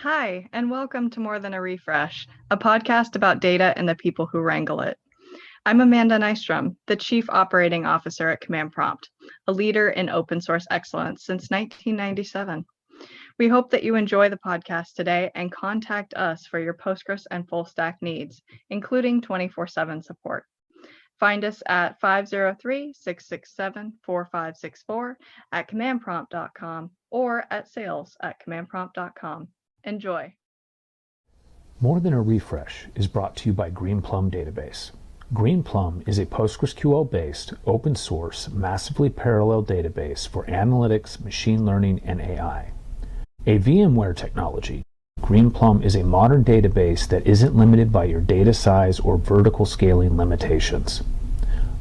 Hi, and welcome to More Than a Refresh, a podcast about data and the people who wrangle it. I'm Amanda Nystrom, the Chief Operating Officer at Command Prompt, a leader in open source excellence since 1997. We hope that you enjoy the podcast today and contact us for your Postgres and full stack needs, including 24/7 support. Find us at 503-667-4564 at commandprompt.com or at sales@commandprompt.com. Enjoy. More Than a Refresh is brought to you by Greenplum Database. Greenplum is a PostgreSQL-based, open-source, massively parallel database for analytics, machine learning, and AI. A VMware technology, Greenplum is a modern database that isn't limited by your data size or vertical scaling limitations.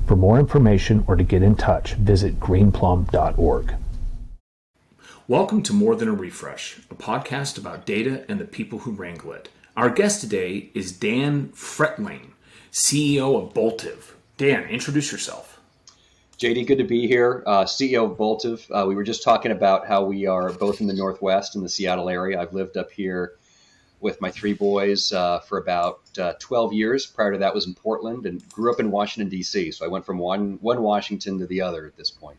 For more information or to get in touch, visit greenplum.org. Welcome to More Than a Refresh, a podcast about data and the people who wrangle it. Our guest today is Dan Frechtling, CEO of Boltive. Dan, introduce yourself. JD, good to be here. CEO of Boltive. We were just talking about how we are both in the Northwest in the Seattle area. I've lived up here with my three boys for about 12 years. Prior to that was in Portland and grew up in Washington, D.C. So I went from one Washington to the other at this point.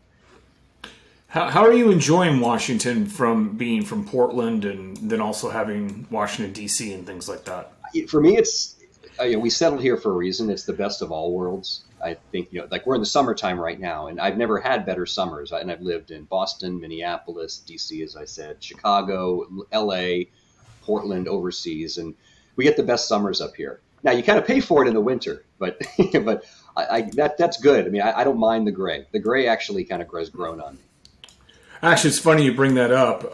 How are you enjoying Washington from being from Portland and then also having Washington, D.C. and things like that? For me, it's we settled here for a reason. It's the best of all worlds. I think, like we're in the summertime right now, and I've never had better summers. And I've lived in Boston, Minneapolis, D.C., as I said, Chicago, L.A., Portland, overseas, and we get the best summers up here. Now, you kind of pay for it in the winter, but that's good. I mean, I don't mind the gray. The gray actually kind of grown on me. Actually, it's funny you bring that up.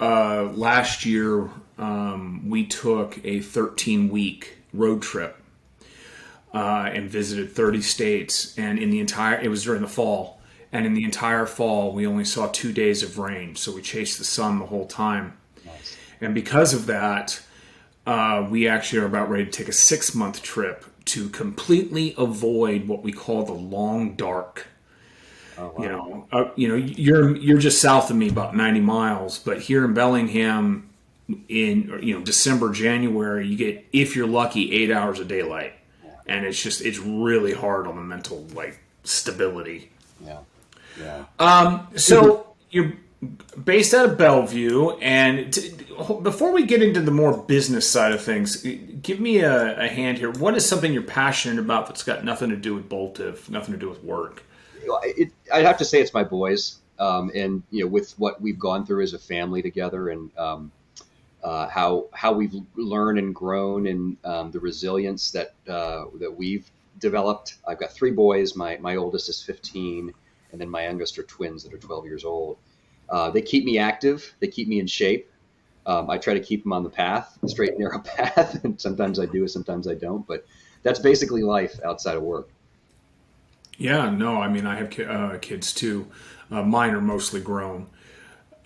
Last year, we took a 13-week road trip and visited 30 states. And it was during the fall. And in the entire fall, we only saw 2 days of rain. So we chased the sun the whole time. Nice. And because of that, we actually are about ready to take a 6-month trip to completely avoid what we call the long dark. Oh, wow. You're just south of me about 90 miles, but here in Bellingham in December, January, you get, if you're lucky, 8 hours of daylight. Yeah. And it's really hard on the mental stability. Yeah. So you're based out of Bellevue, and before we get into the more business side of things, give me a hand here. What is something you're passionate about that's got nothing to do with Boltive, nothing to do with work? I'd have to say it's my boys, and with what we've gone through as a family together, and how we've learned and grown, and the resilience that we've developed. I've got three boys. My oldest is 15, and then my youngest are twins that are 12 years old. They keep me active. They keep me in shape. I try to keep them on the straight and narrow path, and sometimes I do, sometimes I don't. But that's basically life outside of work. Yeah, no, I mean, I have kids too. Mine are mostly grown.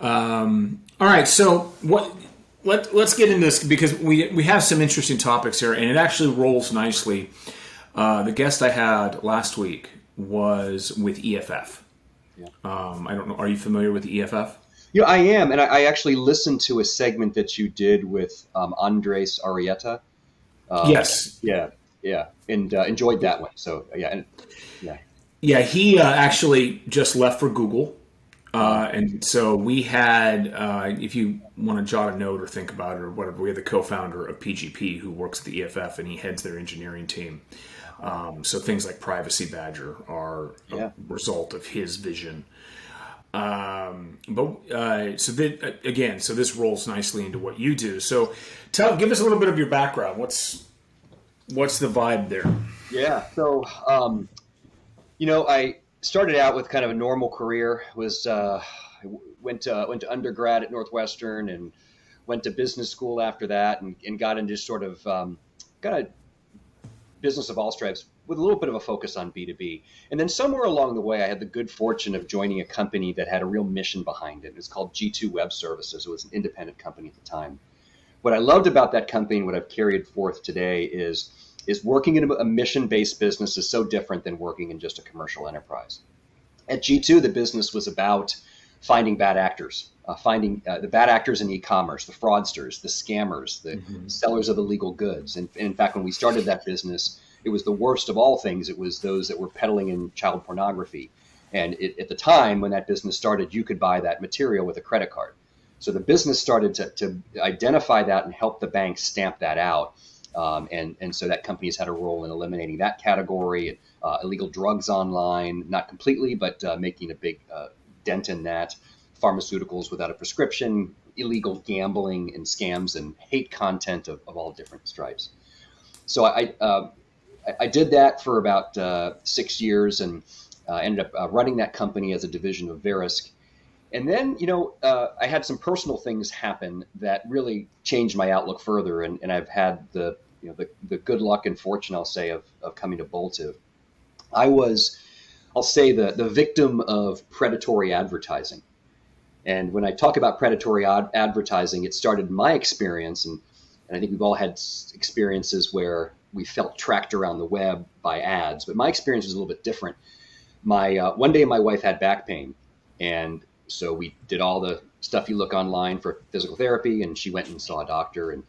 All right, so let's get into this because we have some interesting topics here, and it actually rolls nicely. The guest I had last week was with EFF. Yeah. I don't know. Are you familiar with EFF? Yeah, I am, and I actually listened to a segment that you did with Andres Arieta. Yes. Yeah, and enjoyed that one. So Yeah, he actually just left for Google. And so we had, if you want to jot a note or think about it or whatever, we had the co-founder of PGP who works at the EFF, and he heads their engineering team. So things like Privacy Badger are a result of his vision. So this rolls nicely into what you do. So give us a little bit of your background. What's the vibe there? Yeah. So, I started out with kind of a normal career. Went to undergrad at Northwestern and went to business school after that, and got into sort of got a business of all stripes with a little bit of a focus on B2B. And then somewhere along the way, I had the good fortune of joining a company that had a real mission behind it. It's called G2 Web Services. It was an independent company at the time. What I loved about that company and what I've carried forth today is working in a mission-based business is so different than working in just a commercial enterprise. At G2, the business was about finding bad actors. finding the bad actors in e-commerce, the fraudsters, the scammers, the sellers of illegal goods. And in fact, when we started that business, it was the worst of all things. It was those that were peddling in child pornography. And at the time when that business started, you could buy that material with a credit card. So the business started to identify that and help the banks stamp that out. And so that company's had a role in eliminating that category, illegal drugs online, not completely, but making a big dent in that. Pharmaceuticals without a prescription, illegal gambling and scams and hate content of all different stripes. So I did that for about 6 years and ended up running that company as a division of Verisk. And then, I had some personal things happen that really changed my outlook further. And I've had the good luck and fortune, I'll say, of coming to Boltive. I'll say the victim of predatory advertising. And when I talk about predatory advertising, it started in my experience, and I think we've all had experiences where we felt tracked around the web by ads, but my experience was a little bit different. One day my wife had back pain, and so we did all the stuff you look online for physical therapy, and she went and saw a doctor, and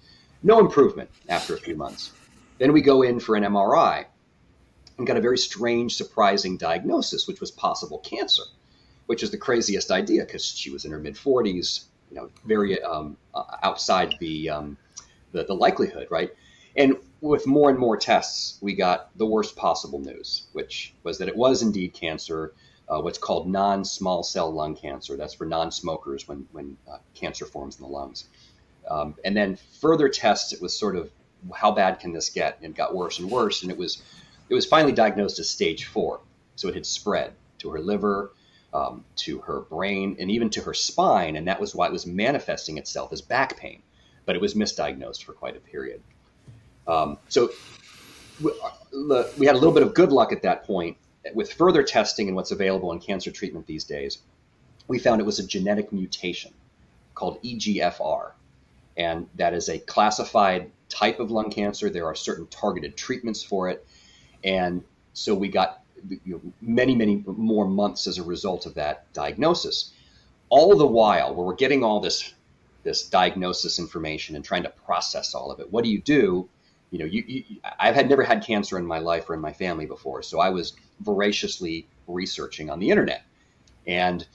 no improvement after a few months. Then we go in for an MRI and got a very strange, surprising diagnosis, which was possible cancer, which is the craziest idea because she was in her mid-40s, very outside the likelihood, right? And with more and more tests, we got the worst possible news, which was that it was indeed cancer, what's called non-small cell lung cancer. That's for non-smokers when cancer forms in the lungs. And then further tests, it was sort of, how bad can this get? And it got worse and worse. And it was finally diagnosed as stage 4. So it had spread to her liver, to her brain, and even to her spine. And that was why it was manifesting itself as back pain. But it was misdiagnosed for quite a period. So we had a little bit of good luck at that point. With further testing and what's available in cancer treatment these days, we found it was a genetic mutation called EGFR. And that is a classified type of lung cancer. There are certain targeted treatments for it. And so we got many, many more months as a result of that diagnosis. All the while, where we're getting all this diagnosis information and trying to process all of it, what do you do? I've never had cancer in my life or in my family before, so I was voraciously researching on the internet. And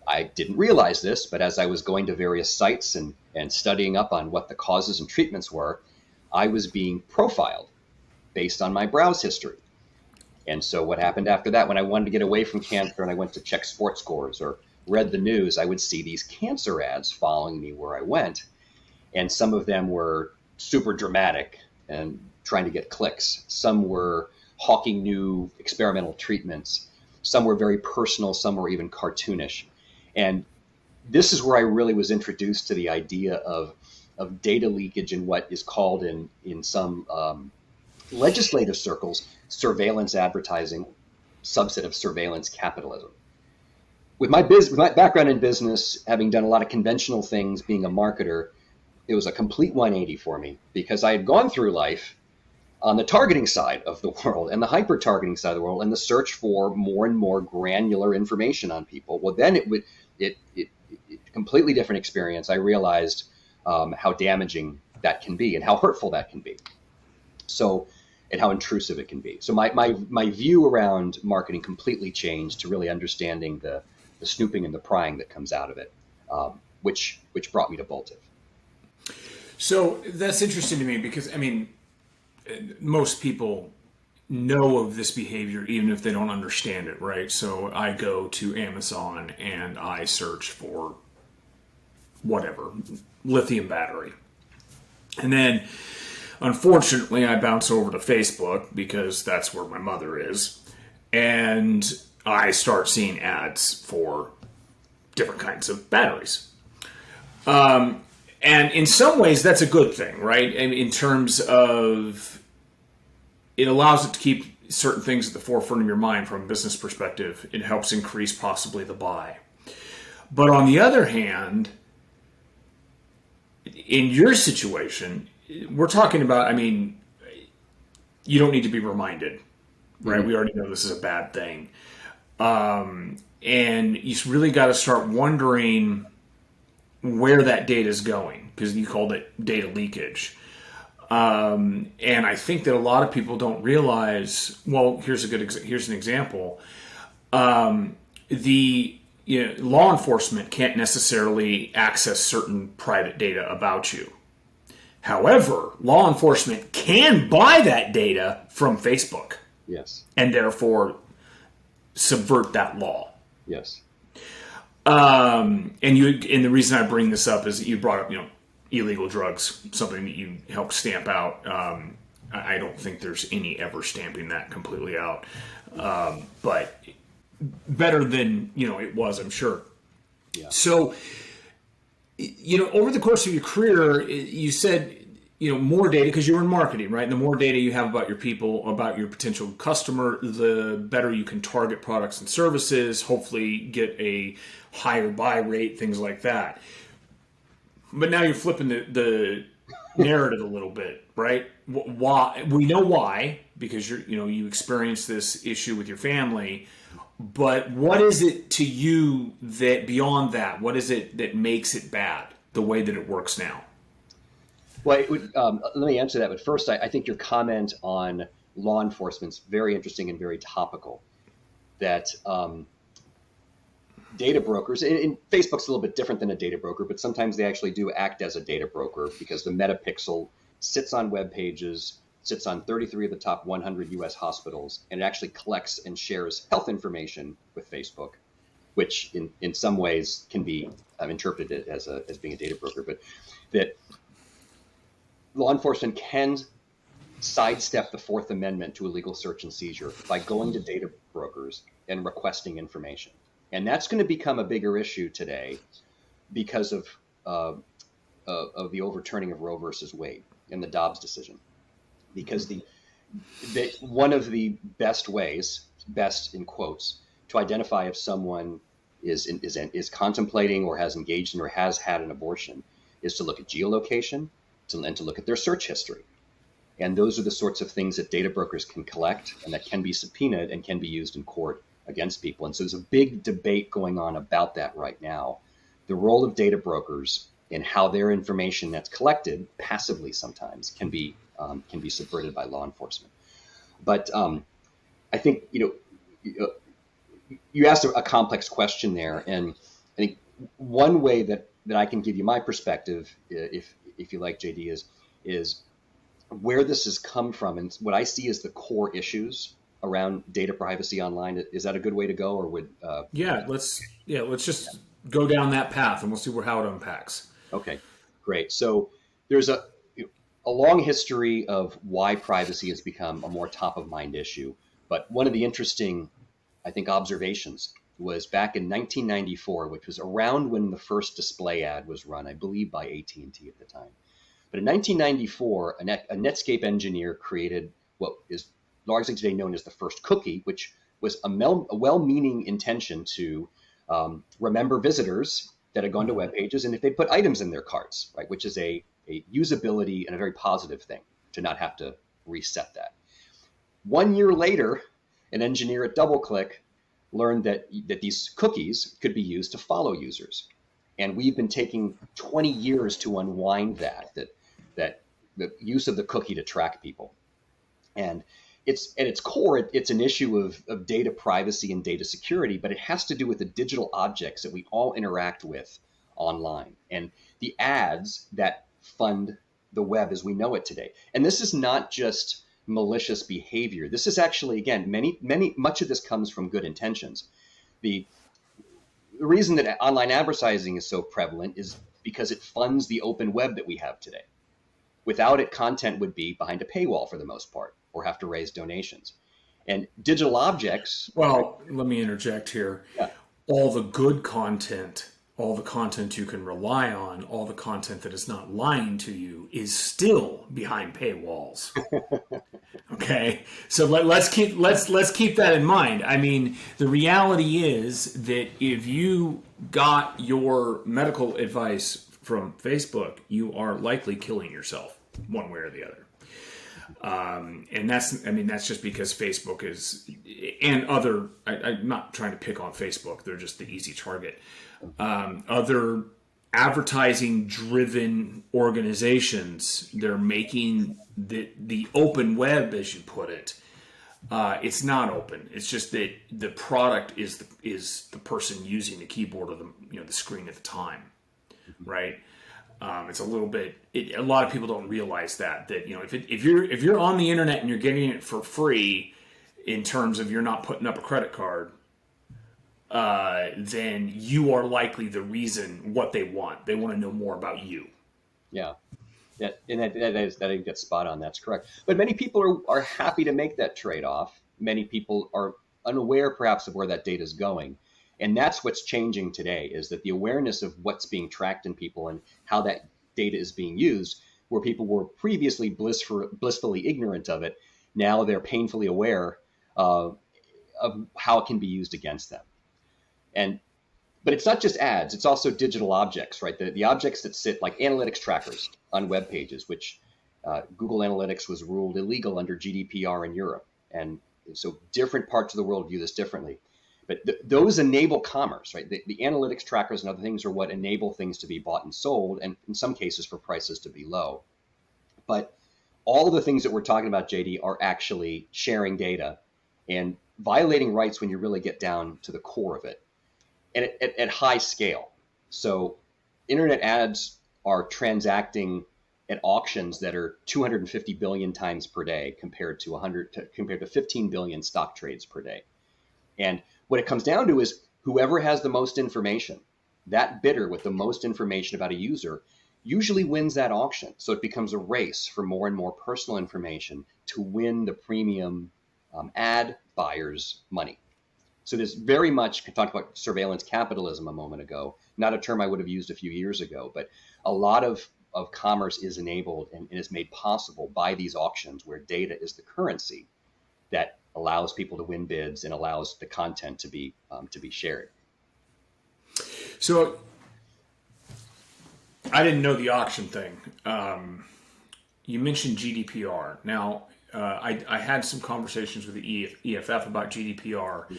I didn't realize this, but as I was going to various sites and studying up on what the causes and treatments were, I was being profiled based on my browse history. And so what happened after that, when I wanted to get away from cancer and I went to check sports scores or read the news, I would see these cancer ads following me where I went. And some of them were super dramatic and trying to get clicks. Some were hawking new experimental treatments. Some were very personal. Some were even cartoonish. And this is where I really was introduced to the idea of data leakage and what is called in some legislative circles, surveillance advertising, subset of surveillance capitalism. With my background in business, having done a lot of conventional things, being a marketer, it was a complete 180 for me because I had gone through life on the targeting side of the world and the hyper-targeting side of the world and the search for more and more granular information on people. Well, then it completely different experience. I realized how damaging that can be and how hurtful that can be. So, and how intrusive it can be. So my view around marketing completely changed to really understanding the snooping and the prying that comes out of it, which brought me to Boltive. So that's interesting to me because, most people know of this behavior even if they don't understand it, right? So I go to Amazon and I search for whatever, lithium battery. And then, unfortunately, I bounce over to Facebook because that's where my mother is. And I start seeing ads for different kinds of batteries. And in some ways, that's a good thing, right? In terms of it allows it to keep certain things at the forefront of your mind from a business perspective. It helps increase possibly the buy. But on the other hand, in your situation, we're talking about, you don't need to be reminded, right? Mm-hmm. We already know this is a bad thing. And you really got to start wondering where that data is going, because you called it data leakage. And I think that a lot of people don't realize. Well, here's an example. Law enforcement can't necessarily access certain private data about you. However, law enforcement can buy that data from Facebook. Yes. And therefore subvert that law. Yes. And the reason I bring this up is that you brought up, illegal drugs, something that you helped stamp out. I don't think there's any ever stamping that completely out. But better than, it was, I'm sure. Yeah. So, over the course of your career, you said, more data, because you're in marketing, right? And the more data you have about your people, about your potential customer, the better you can target products and services, hopefully get a higher buy rate, things like that. But now you're flipping the narrative a little bit, right? Why? We know why, because you experienced this issue with your family. But what is it to you that beyond that? What is it that makes it bad the way that it works now? Well, let me answer that. But first, I think your comment on law enforcement's very interesting and very topical. That data brokers, and Facebook's a little bit different than a data broker, but sometimes they actually do act as a data broker because the metapixel sits on web pages, sits on 33 of the top 100 U.S. hospitals, and it actually collects and shares health information with Facebook, which in some ways can be interpreted as being a data broker, but that law enforcement can sidestep the Fourth Amendment to illegal search and seizure by going to data brokers and requesting information. And that's going to become a bigger issue today because of the overturning of Roe versus Wade and the Dobbs decision. Because one of the best ways, best in quotes, to identify if someone is contemplating or has engaged in or has had an abortion is to look at geolocation and to look at their search history. And those are the sorts of things that data brokers can collect and that can be subpoenaed and can be used in court against people. And so there's a big debate going on about that right now. The role of data brokers and how their information that's collected passively sometimes can be subverted by law enforcement. But I think, you asked a complex question there. And I think one way that I can give you my perspective, if you like, JD, is where this has come from and what I see as the core issues around data privacy online. Is that a good way to go, or would? Let's just go down that path and we'll see how it unpacks. Okay, great. So there's a long history of why privacy has become a more top of mind issue. But one of the interesting, I think, observations was back in 1994, which was around when the first display ad was run, I believe by AT&T at the time. But in 1994, a Netscape engineer created what is largely today known as the first cookie, which was a well-meaning intention to remember visitors that had gone to web pages and if they put items in their carts, right, which is a usability and a very positive thing to not have to reset that. 1 year later, an engineer at DoubleClick learned that these cookies could be used to follow users. And we've been taking 20 years to unwind that the use of the cookie to track people. And it's at its core, it's an issue of data privacy and data security, but it has to do with the digital objects that we all interact with online and the ads that fund the web as we know it today. And this is not just malicious behavior. This is actually, again, much of this comes from good intentions. The reason that online advertising is so prevalent is because it funds the open web that we have today. Without it, content would be behind a paywall for the most part, or have to raise donations. And digital objects... Well, let me interject here. Yeah. All the good content, all the content you can rely on, all the content that is not lying to you is still behind paywalls. Okay, so let's keep that in mind. I mean, the reality is that if you got your medical advice from Facebook, you are likely killing yourself one way or the other. And that's just because Facebook is, and I'm not trying to pick on Facebook. They're just the easy target. Other advertising driven organizations, they're making the open web, as you put it, it's not open. It's just that the product is the person using the keyboard or the screen at the time, right? It's a little bit. A lot of people don't realize that if you're on the internet and you're getting it for free, in terms of you're not putting up a credit card, then you are likely the reason what they want. They want to know more about you. Yeah. And I think that's spot on. That's correct. But many people are happy to make that trade-off. Many people are unaware perhaps of where that data is going. And that's what's changing today, is that the awareness of what's being tracked in people and how that data is being used, where people were previously blissfully ignorant of it, now they're painfully aware of how it can be used against them. But it's not just ads, it's also digital objects, right? The objects that sit like analytics trackers on web pages, which Google Analytics was ruled illegal under GDPR in Europe. And so different parts of the world view this differently. But those enable commerce, right? The analytics trackers and other things are what enable things to be bought and sold, and in some cases for prices to be low. But all of the things that we're talking about, JD, are actually sharing data and violating rights when you really get down to the core of it, and at high scale. So internet ads are transacting at auctions that are 250 billion times per day compared to 15 billion stock trades per day. And what it comes down to is whoever has the most information, that bidder with the most information about a user, usually wins that auction. So it becomes a race for more and more personal information to win the premium ad buyers' money. So there's very much, I talked about surveillance capitalism a moment ago, not a term I would have used a few years ago, but a lot of commerce is enabled and is made possible by these auctions where data is the currency that allows people to win bids and allows the content to be shared. So I didn't know the auction thing. You mentioned GDPR. Now, I had some conversations with the EFF about GDPR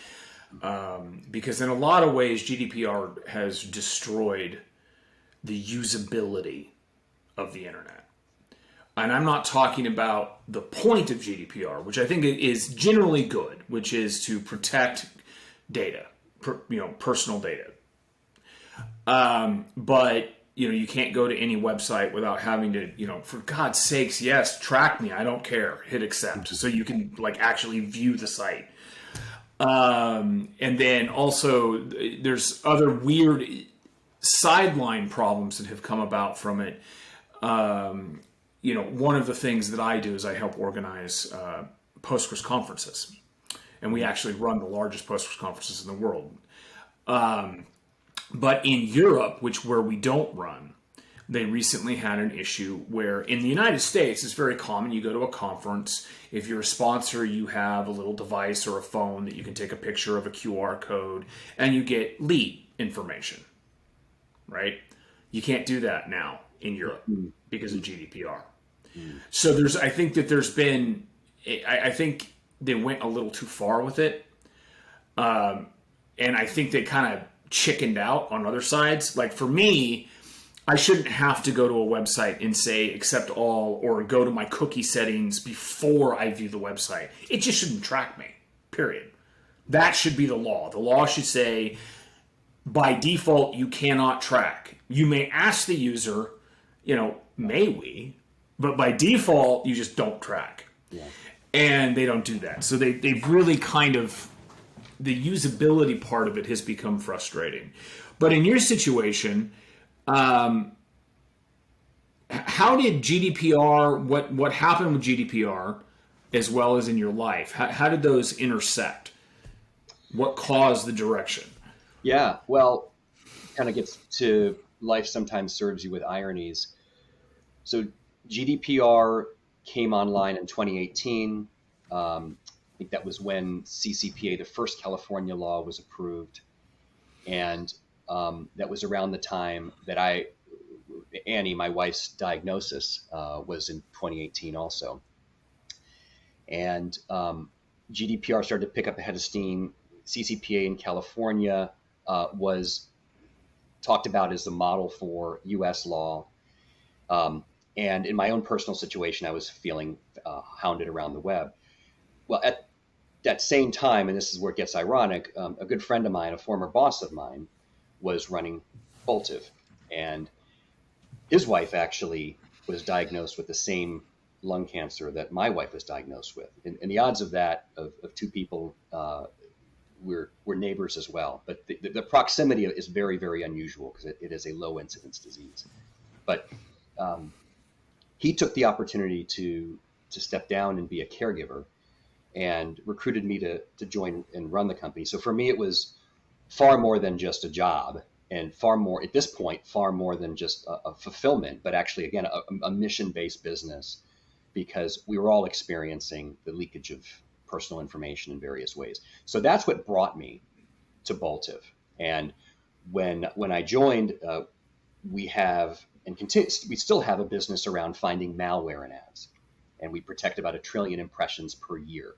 because in a lot of ways, GDPR has destroyed the usability of the internet. And I'm not talking about the point of GDPR, which I think is generally good, which is to protect data, personal data. But you can't go to any website without having to, for God's sakes, yes, track me. I don't care. Hit accept, so you can actually view the site. And then also, there's other weird sideline problems that have come about from it. One of the things that I do is I help organize Postgres conferences, and we actually run the largest Postgres conferences in the world. But in Europe, where we don't run, they recently had an issue where in the United States, it's very common. You go to a conference. If you're a sponsor, you have a little device or a phone that you can take a picture of a QR code and you get lead information, right? You can't do that now in Europe because of GDPR. So I think they went a little too far with it. And I think they kind of chickened out on other sides. Like for me, I shouldn't have to go to a website and say accept all or go to my cookie settings before I view the website. It just shouldn't track me, period. That should be the law. The law should say by default, you cannot track. You may ask the user, may we, but by default, you just don't track. Yeah. And they don't do that. So they've really kind of, the usability part of it has become frustrating. But in your situation, how did GDPR, what happened with GDPR as well as in your life? How did those intersect? What caused the direction? Yeah, well, kind of gets to life sometimes serves you with ironies. So GDPR came online in 2018. I think that was when CCPA, the first California law, was approved. And that was around the time that Annie, my wife's diagnosis, was in 2018 also. And GDPR started to pick up a head of steam. CCPA in California was talked about as the model for U.S. law. And in my own personal situation, I was feeling hounded around the web. Well, at that same time, and this is where it gets ironic, a good friend of mine, a former boss of mine, was running Boltive. And his wife actually was diagnosed with the same lung cancer that my wife was diagnosed with. And the odds of that, of two people, were neighbors as well. But the proximity is very, very unusual because it is a low incidence disease. But he took the opportunity to step down and be a caregiver and recruited me to join and run the company. So for me, it was far more than just a job, and far more, at this point, far more than just a fulfillment, but actually, again, a mission-based business, because we were all experiencing the leakage of personal information in various ways. So that's what brought me to Boltive. And when I joined, we have and continue, we still have a business around finding malware in ads, and we protect about 1 trillion impressions per year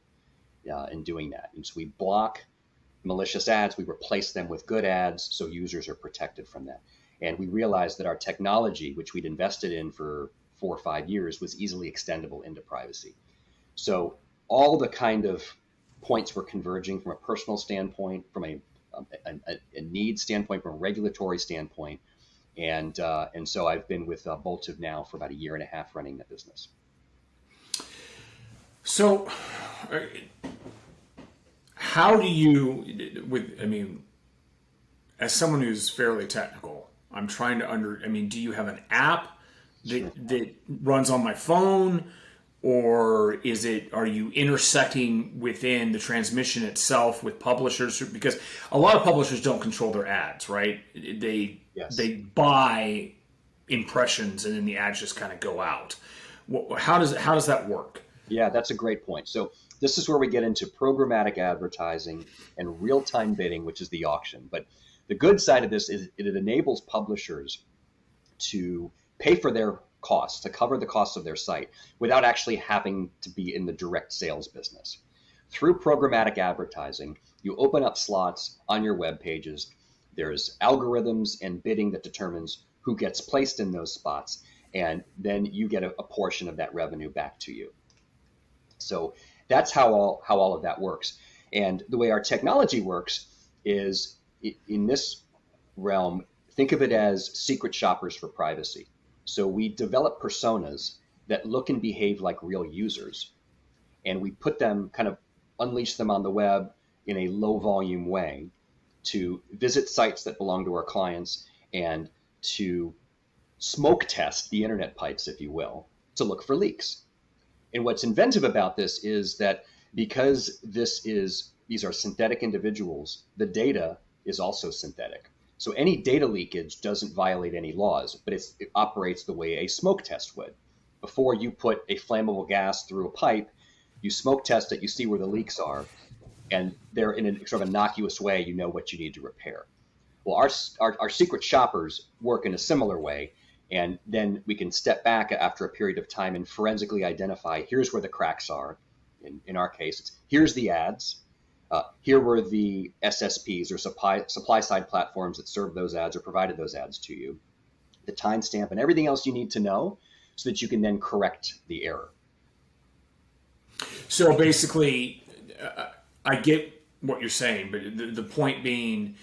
in doing that. And so we block malicious ads, we replace them with good ads, so users are protected from that. And we realized that our technology, which we'd invested in for 4 or 5 years, was easily extendable into privacy. So all the kind of points were converging from a personal standpoint, from a need standpoint, from a regulatory standpoint. And so I've been with Boltive now for about 1.5 years running the business. So how do you, as someone who's fairly technical, I'm trying to do you have an app that runs on my phone, or are you intersecting within the transmission itself with publishers? Because a lot of publishers don't control their ads, right? They buy impressions and then the ads just kind of go out. How does that work? Yeah, that's a great point. So this is where we get into programmatic advertising and real-time bidding, which is the auction. But the good side of this is it enables publishers to pay for their costs, to cover the costs of their site without actually having to be in the direct sales business. Through programmatic advertising, you open up slots on your web pages. There's algorithms and bidding that determines who gets placed in those spots, and then you get a portion of that revenue back to you. So that's how all of that works. And the way our technology works is, in this realm, think of it as secret shoppers for privacy. So we develop personas that look and behave like real users, and we put them, kind of unleash them on the web in a low volume way to visit sites that belong to our clients and to smoke test the internet pipes, if you will, to look for leaks. And what's inventive about this is that because these are synthetic individuals, the data is also synthetic. So any data leakage doesn't violate any laws, but it operates the way a smoke test would. Before you put a flammable gas through a pipe, you smoke test it, you see where the leaks are, and they're in a sort of innocuous way, you know what you need to repair. Well, our secret shoppers work in a similar way, and then we can step back after a period of time and forensically identify, here's where the cracks are. In our case, here's the ads. Here were the SSPs or supply side platforms that served those ads or provided those ads to you, the timestamp and everything else you need to know so that you can then correct the error. So basically, I get what you're saying, but the point being,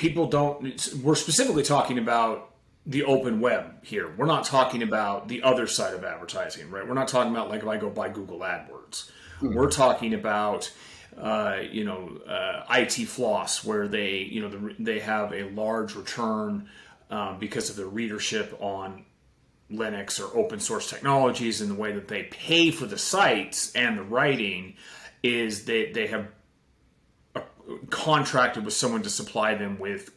we're specifically talking about the open web here. We're not talking about the other side of advertising, right? We're not talking about like if I go buy Google AdWords. Mm-hmm. We're talking about, IT Floss, where they have a large return because of their readership on Linux or open source technologies, and the way that they pay for the sites and the writing is that they have contracted with someone to supply them with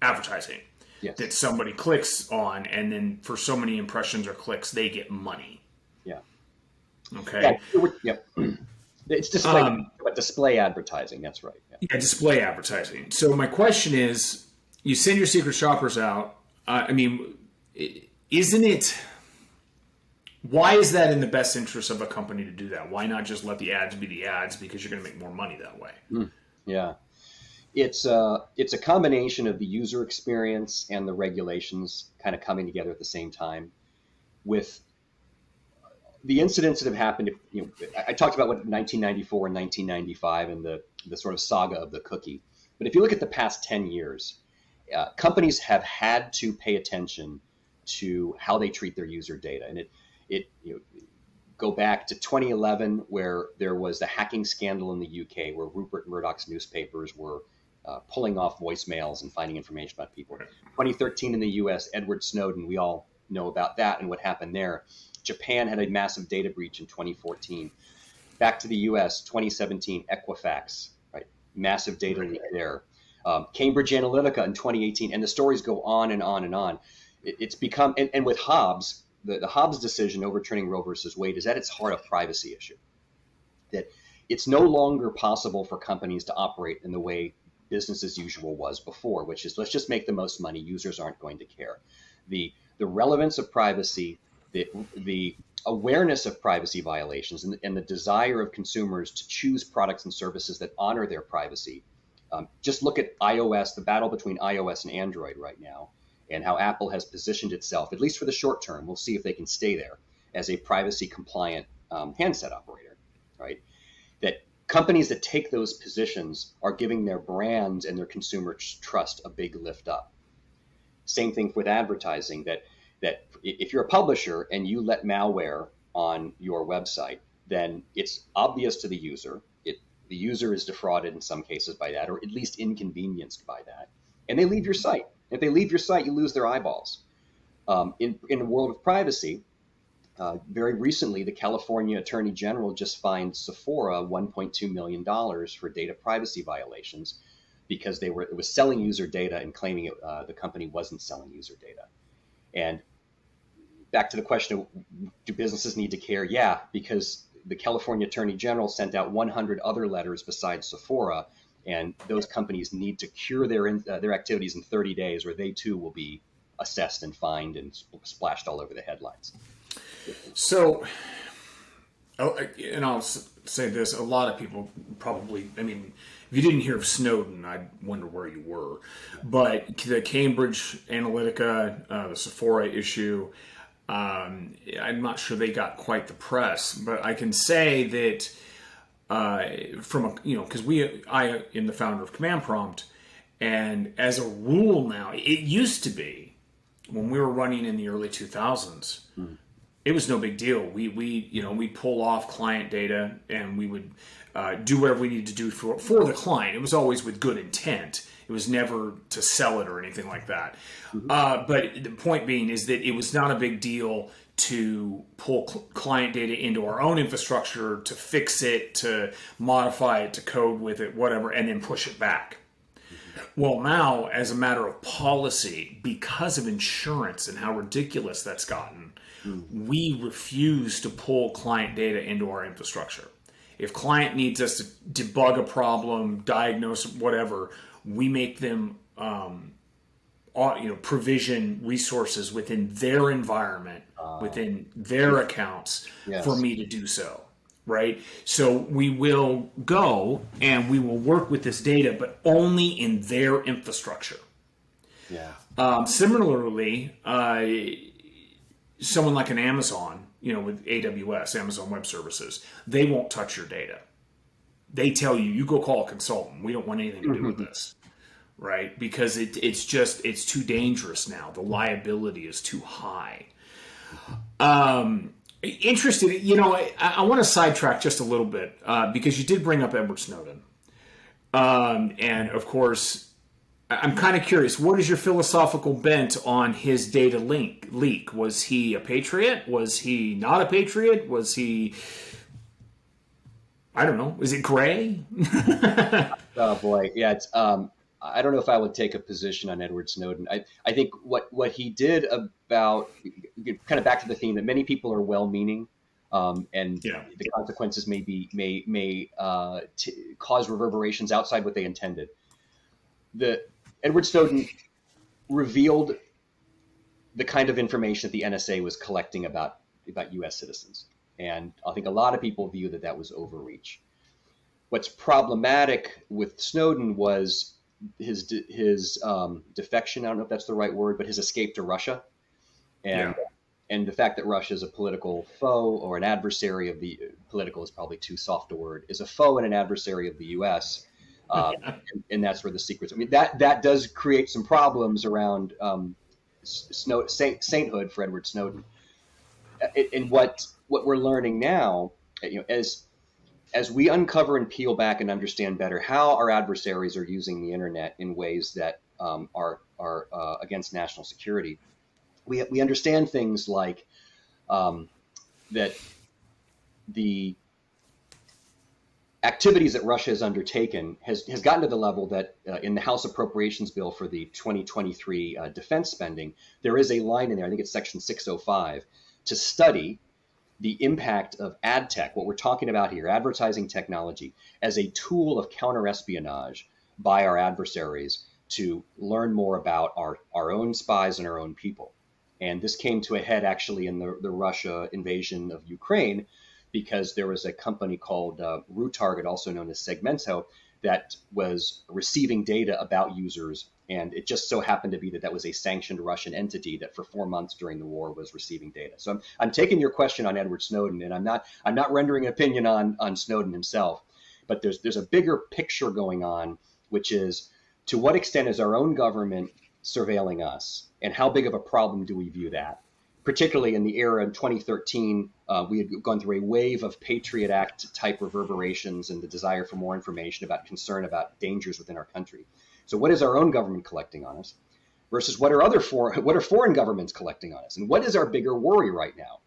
advertising. Yes. That somebody clicks on, and then for so many impressions or clicks, they get money. Yeah. Okay. Yeah. It's display advertising. That's right. Yeah, display advertising. So my question is, you send your secret shoppers out. Isn't it? Why is that in the best interest of a company to do that? Why not just let the ads be the ads, because you're going to make more money that way? Yeah. It's a combination of the user experience and the regulations kind of coming together at the same time. With the incidents that have happened, I talked about what 1994 and 1995 and the sort of saga of the cookie. But if you look at the past 10 years, companies have had to pay attention to how they treat their user data, and go back to 2011, where there was the hacking scandal in the UK, where Rupert Murdoch's newspapers were pulling off voicemails and finding information about people. 2013 in the US, Edward Snowden, we all know about that and what happened there. Japan had a massive data breach in 2014. Back to the US, 2017, Equifax, right? Massive data leak there. Cambridge Analytica in 2018, and the stories go on and on and on. It's become, and with Hobbes, the Hobbes decision overturning Roe versus Wade is at its heart a privacy issue. That it's no longer possible for companies to operate in the way business as usual was before, which is let's just make the most money. Users aren't going to care. The relevance of privacy, the awareness of privacy violations, and the desire of consumers to choose products and services that honor their privacy. Just look at iOS, the battle between iOS and Android right now, and how Apple has positioned itself, at least for the short term, we'll see if they can stay there, as a privacy compliant handset operator, right? That companies that take those positions are giving their brands and their consumer trust a big lift up. Same thing with advertising, that if you're a publisher and you let malware on your website, then it's obvious to the user. The user is defrauded in some cases by that, or at least inconvenienced by that, and they leave your site. If they leave your site, you lose their eyeballs. In the world of privacy, very recently, the California Attorney General just fined Sephora $1.2 million for data privacy violations because it was selling user data and claiming the company wasn't selling user data. And back to the question of, do businesses need to care? Yeah, because the California Attorney General sent out 100 other letters besides Sephora, and those companies need to cure their activities in 30 days, or they too will be assessed and fined and splashed all over the headlines. So, and I'll say this, a lot of people probably, I mean, if you didn't hear of Snowden, I'd wonder where you were. But the Cambridge Analytica, the Sephora issue, I'm not sure they got quite the press, but I can say that because I am the founder of Command Prompt, and as a rule now, it used to be when we were running in the early 2000s, it was no big deal. We'd pull off client data and we would do whatever we needed to do for the client. It was always with good intent. It was never to sell it or anything like that. But the point being is that it was not a big deal to pull client data into our own infrastructure, to fix it, to modify it, to code with it, whatever, and then push it back. Well, now, as a matter of policy, because of insurance and how ridiculous that's gotten, we refuse to pull client data into our infrastructure. If client needs us to debug a problem, diagnose whatever, we make them provision resources within their environment, within their accounts, for me to do so, right? So we will go and we will work with this data, but only in their infrastructure. Similarly, someone like an Amazon, with AWS, Amazon Web Services, they won't touch your data. They tell you go call a consultant. We don't want anything to do with this. Right? Because it's too dangerous now. The liability is too high. Interested, I want to sidetrack just a little bit because you did bring up Edward Snowden. And of course, I'm kind of curious, what is your philosophical bent on his data leak? Was he a patriot? Was he not a patriot? Was he, I don't know, is it gray? Oh boy. Yeah. It's, I don't know if I would take a position on Edward Snowden. I think what he did about, kind of back to the theme that many people are well-meaning, and the consequences may cause reverberations outside what they intended. Edward Snowden revealed the kind of information that the NSA was collecting about U.S. citizens, and I think a lot of people view that was overreach. What's problematic with Snowden was defection. I don't know if that's the right word, but his escape to Russia, and the fact that Russia is a political foe or an adversary of the political is probably too soft a word, is a foe and an adversary of the U.S. And that's where the secrets. I mean, that does create some problems around sainthood for Edward Snowden. And what we're learning now, as we uncover and peel back and understand better how our adversaries are using the internet in ways that are against national security, we understand things like that the activities that Russia has undertaken has gotten to the level that in the House Appropriations Bill for the 2023 defense spending, there is a line in there, I think it's section 605, to study the impact of AdTech, what we're talking about here, advertising technology, as a tool of counterespionage by our adversaries to learn more about our own spies and our own people. And this came to a head actually in the Russia invasion of Ukraine, because there was a company called RuTarget, also known as Segmento, that was receiving data about users. And it just so happened to be that was a sanctioned Russian entity that for 4 months during the war was receiving data. So I'm taking your question on Edward Snowden, and I'm not rendering an opinion on Snowden himself, but there's a bigger picture going on, which is to what extent is our own government surveilling us, and how big of a problem do we view that? Particularly in the era in 2013, we had gone through a wave of Patriot Act type reverberations and the desire for more information about concern about dangers within our country. So what is our own government collecting on us versus what are foreign governments collecting on us? And what is our bigger worry right now?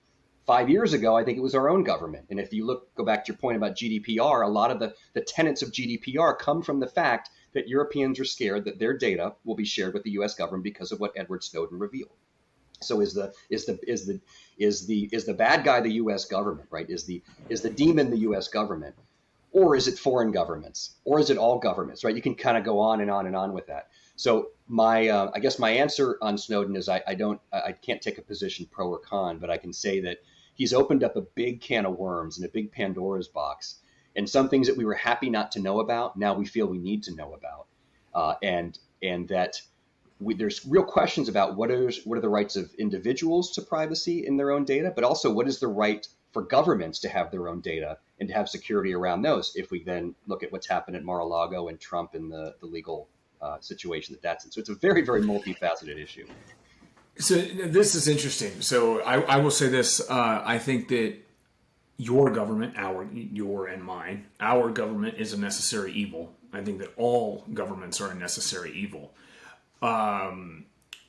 5 years ago, I think it was our own government. And if you go back to your point about GDPR, a lot of the tenets of GDPR come from the fact that Europeans are scared that their data will be shared with the US government because of what Edward Snowden revealed. So is the bad guy the U.S. government, right? Is the demon the U.S. government, or is it foreign governments, or is it all governments, right? You can kind of go on and on and on with that. So I guess my answer on Snowden is I can't take a position pro or con, but I can say that he's opened up a big can of worms and a big Pandora's box, and some things that we were happy not to know about, now we feel we need to know about, and that. There's real questions about what are the rights of individuals to privacy in their own data, but also what is the right for governments to have their own data and to have security around those. If we then look at what's happened at Mar-a-Lago and Trump and the legal situation that's in. So it's a very, very multifaceted issue. So this is interesting. So I will say this. I think that your government, your and mine, our government is a necessary evil. I think that all governments are a necessary evil.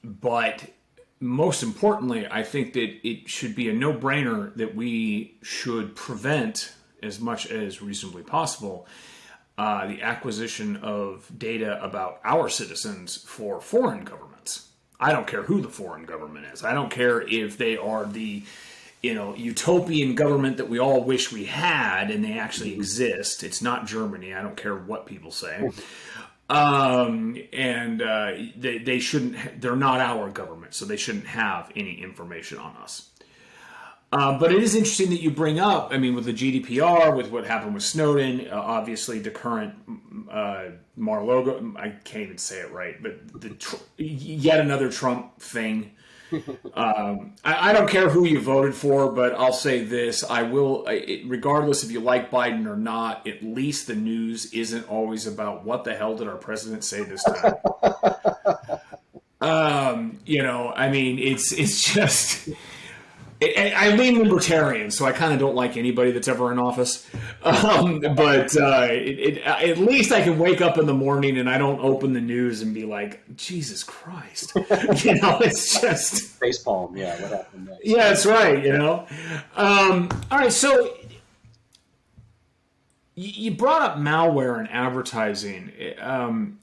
But most importantly, I think that it should be a no-brainer that we should prevent, as much as reasonably possible, the acquisition of data about our citizens for foreign governments. I don't care who the foreign government is. I don't care if they are the utopian government that we all wish we had and they actually exist. It's not Germany. I don't care what people say. They shouldn't. They're not our government, so they shouldn't have any information on us. But it is interesting that you bring up. I mean, with the GDPR, with what happened with Snowden, obviously the current Mar-a-Lago. I can't even say it right, but yet another Trump thing. I don't care who you voted for, but I'll say this. I will, regardless if you like Biden or not, at least the news isn't always about what the hell did our president say this time. I mean, it's just... I lean libertarian, so I kind of don't like anybody that's ever in office. But at least I can wake up in the morning and I don't open the news and be like, Jesus Christ. It's just... Facepalm, yeah, what happened next? Yeah, that's right, All right, so you brought up malware and advertising. And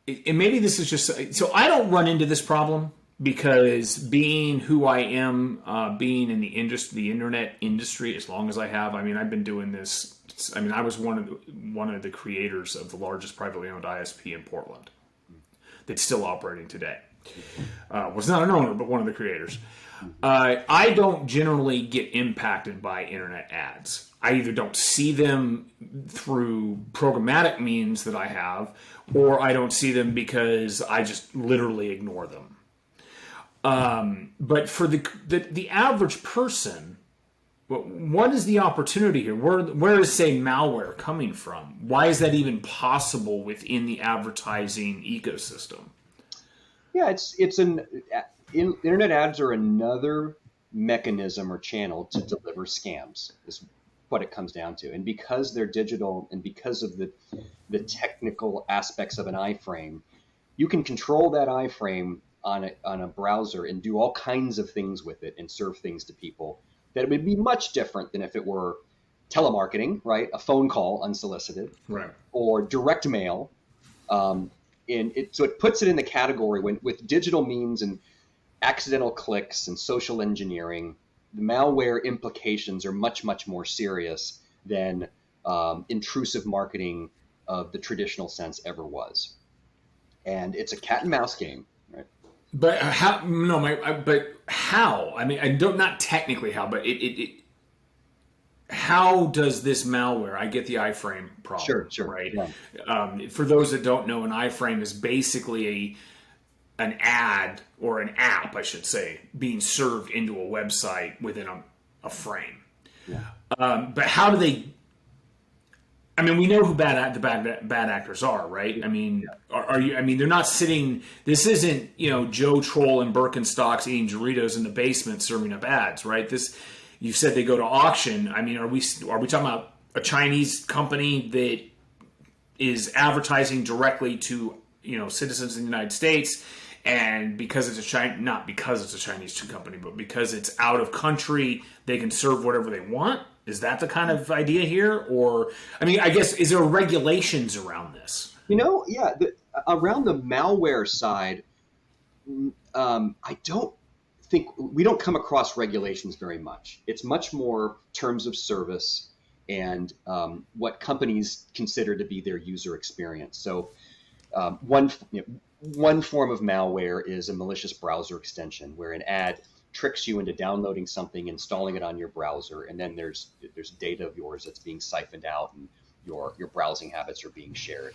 maybe this is just... So I don't run into this problem. Because being who I am, being in the internet industry as long as I have, I mean, I've been doing this. I mean, I was one of the creators of the largest privately owned ISP in Portland that's still operating today. Was not an owner, but one of the creators. I don't generally get impacted by internet ads. I either don't see them through programmatic means that I have, or I don't see them because I just literally ignore them. But for the average person, what is the opportunity here? Where is, say, malware coming from? Why is that even possible within the advertising ecosystem? Yeah, internet ads are another mechanism or channel to deliver scams, is what it comes down to. And because they're digital and because of the technical aspects of an iframe, you can control that iframe on a browser and do all kinds of things with it and serve things to people that it would be much different than if it were telemarketing, right? A phone call unsolicited, right? Or direct mail. So it puts it in the category with digital means and accidental clicks and social engineering, the malware implications are much, much more serious than intrusive marketing of the traditional sense ever was. And it's a cat and mouse game, right? But how? No, but how? I mean, I don't, not technically how, but how does this malware? I get the iframe problem, sure, right? Yeah. For those that don't know, an iframe is basically an ad or an app, I should say, being served into a website within a frame. Yeah. But how do they? I mean, we know who the bad actors are, right? I mean, are you? I mean, they're not sitting. This isn't, Joe Troll and Birkenstocks eating Doritos in the basement serving up ads, right? You said they go to auction. I mean, are we talking about a Chinese company that is advertising directly to citizens in the United States, and because it's not because it's a Chinese company, but because it's out of country, they can serve whatever they want? Is that the kind of idea here? Or, I mean, I guess, is there regulations around this? Yeah, around the malware side, I don't think we don't come across regulations very much. It's much more terms of service and what companies consider to be their user experience. So one form of malware is a malicious browser extension where an ad tricks you into downloading something, installing it on your browser, and then there's data of yours that's being siphoned out and your browsing habits are being shared.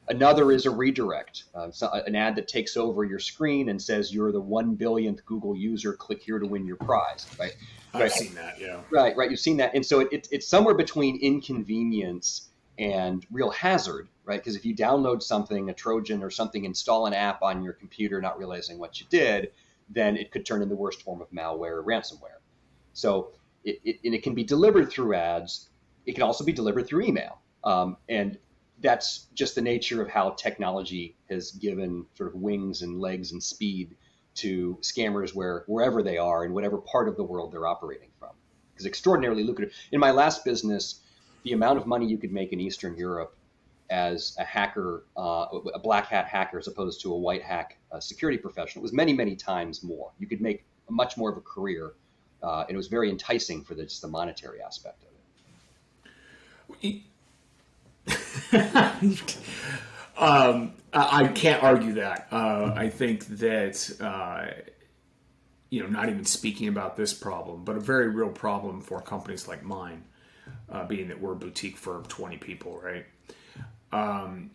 Another is a redirect, an ad that takes over your screen and says you're the 1 billionth Google user, click here to win your prize, right? I've seen that, yeah. Right, you've seen that. And so it's somewhere between inconvenience and real hazard, right? Because if you download something, a Trojan or something, install an app on your computer not realizing what you did, then it could turn into the worst form of malware or ransomware. So it can be delivered through ads. It can also be delivered through email. And that's just the nature of how technology has given sort of wings and legs and speed to scammers wherever they are in whatever part of the world they're operating from. Because extraordinarily lucrative. In my last business, the amount of money you could make in Eastern Europe as a hacker, a black hat hacker, as opposed to a white hat security professional, was many, many times more. You could make much more of a career, and it was very enticing for just the monetary aspect of it. I can't argue that. I think that, not even speaking about this problem, but a very real problem for companies like mine, being that we're a boutique firm, 20 people, right?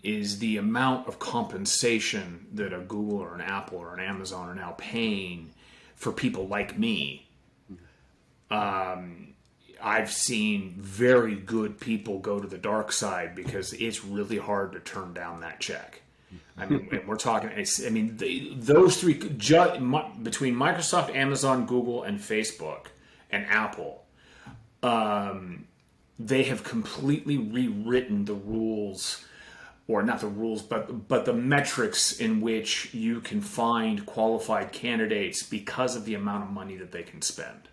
Is the amount of compensation that a Google or an Apple or an Amazon are now paying for people like me. I've seen very good people go to the dark side because it's really hard to turn down that check. I mean, and we're talking, those three, between Microsoft, Amazon, Google, and Facebook, and Apple, they have completely rewritten the rules, or not the rules, but the metrics in which you can find qualified candidates because of the amount of money that they can spend.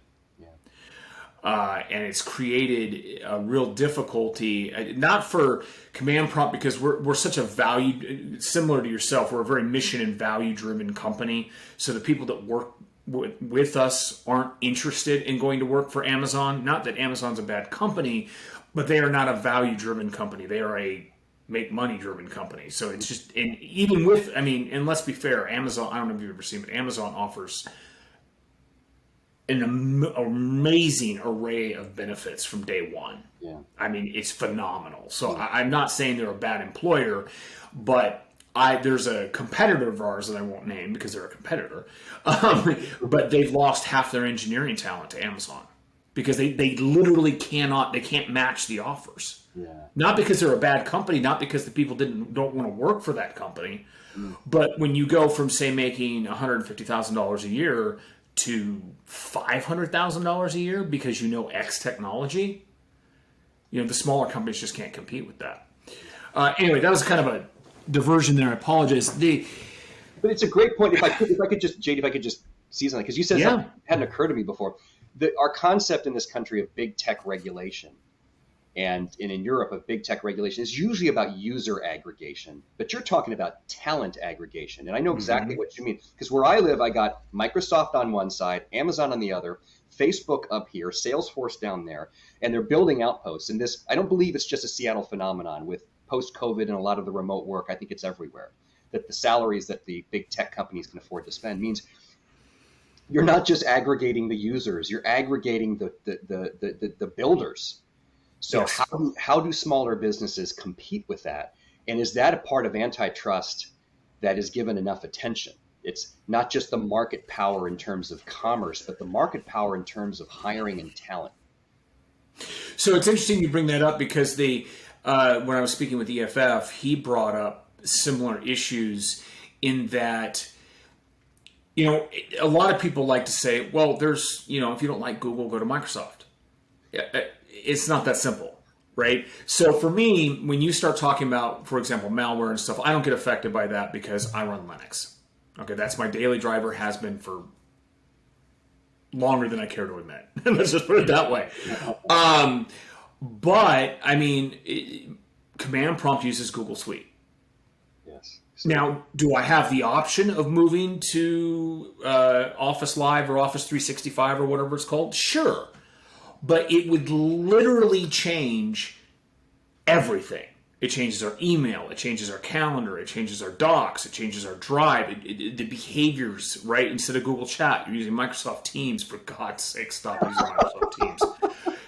And it's created a real difficulty, not for command prompt, because we're such a value, similar to yourself, we're a very mission and value driven company. So the people that work with us aren't interested in going to work for Amazon. Not that Amazon's a bad company, but they are not a value driven company. They are a make money driven company. So it's just, and even with, I mean, and let's be fair, Amazon, I don't know if you've ever seen, but Amazon offers an amazing array of benefits from day one. Yeah. I mean, it's phenomenal. So I'm not saying they're a bad employer, but there's a competitor of ours that I won't name because they're a competitor, but they've lost half their engineering talent to Amazon because they literally can't match the offers. Yeah. Not because they're a bad company, not because the people don't want to work for that company, but when you go from, say, making $150,000 a year to $500,000 a year because you know X technology, the smaller companies just can't compete with that. Anyway, that was kind of a diversion there. I apologize. But it's a great point. If I could just, Jade, seize on that, because you said something that hadn't occurred to me before. Our concept in this country of big tech regulation, and in Europe of big tech regulation, is usually about user aggregation. But you're talking about talent aggregation. And I know exactly what you mean. Because where I live, I got Microsoft on one side, Amazon on the other, Facebook up here, Salesforce down there, and they're building outposts. And this, I don't believe it's just a Seattle phenomenon with post-COVID and a lot of the remote work. I think it's everywhere. That the salaries that the big tech companies can afford to spend means you're not just aggregating the users, you're aggregating the builders. So yes. how do smaller businesses compete with that? And is that a part of antitrust that is given enough attention? It's not just the market power in terms of commerce, but the market power in terms of hiring and talent. So it's interesting you bring that up because when I was speaking with EFF, he brought up similar issues in that, a lot of people like to say, well, there's, if you don't like Google, go to Microsoft. It's not that simple, right? So for me, when you start talking about, for example, malware and stuff, I don't get affected by that because I run Linux. Okay, that's my daily driver, has been for longer than I care to admit. Let's just put it that way. But, I mean, Command Prompt uses Google Suite. Yes. Now, do I have the option of moving to Office Live or Office 365 or whatever it's called? Sure. But it would literally change everything. It changes our email. It changes our calendar. It changes our docs. It changes our drive. The behaviors, right? Instead of Google Chat, you're using Microsoft Teams. For God's sake, stop using Microsoft Teams.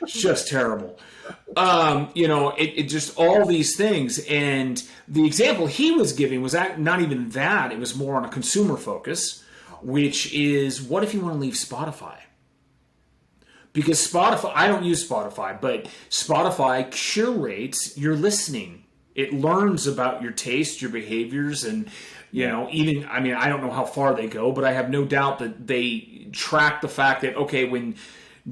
It's just terrible. It just all these things. And the example he was giving was not even that. It was more on a consumer focus, which is, what if you want to leave Spotify? Because Spotify, I don't use Spotify, but Spotify curates your listening. It learns about your taste, your behaviors, and, even, I don't know how far they go, but I have no doubt that they track the fact that, okay, when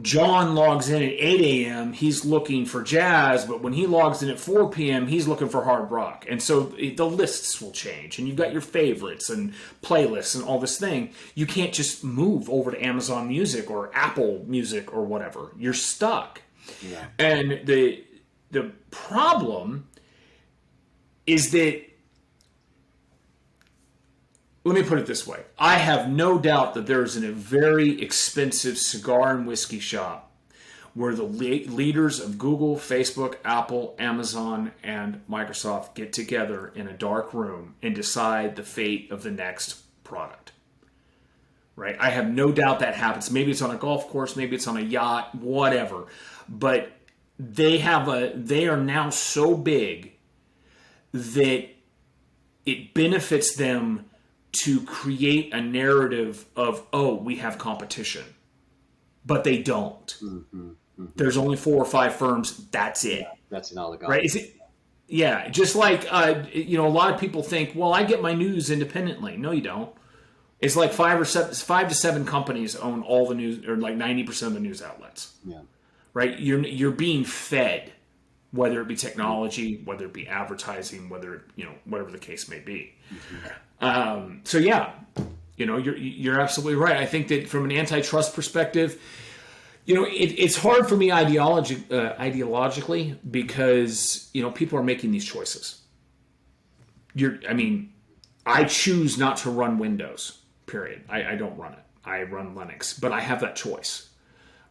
John logs in at 8 a.m., he's looking for jazz, but when he logs in at 4 p.m., he's looking for hard rock. And so the lists will change, and you've got your favorites and playlists and all this thing. You can't just move over to Amazon Music or Apple Music or whatever. You're stuck. Yeah. And the problem is that, let me put it this way. I have no doubt that there is a very expensive cigar and whiskey shop where the leaders of Google, Facebook, Apple, Amazon, and Microsoft get together in a dark room and decide the fate of the next product. Right? I have no doubt that happens. Maybe it's on a golf course, maybe it's on a yacht, whatever. But they are now so big that it benefits them to create a narrative of, we have competition. But they don't. Mm-hmm, mm-hmm. There's only 4 or 5 firms. That's it. Yeah, that's an oligopoly. Right? Is it? Yeah. Just like, a lot of people think, well, I get my news independently. No, you don't. It's like 5 to 7 companies own all the news, or like 90% of the news outlets. Yeah. Right? You're being fed, whether it be technology, whether it be advertising, whether, whatever the case may be. Mm-hmm. So yeah, you're absolutely right. I think that from an antitrust perspective, it's hard for me ideologically because, people are making these choices. I choose not to run Windows, period. I don't run it. I run Linux, but I have that choice,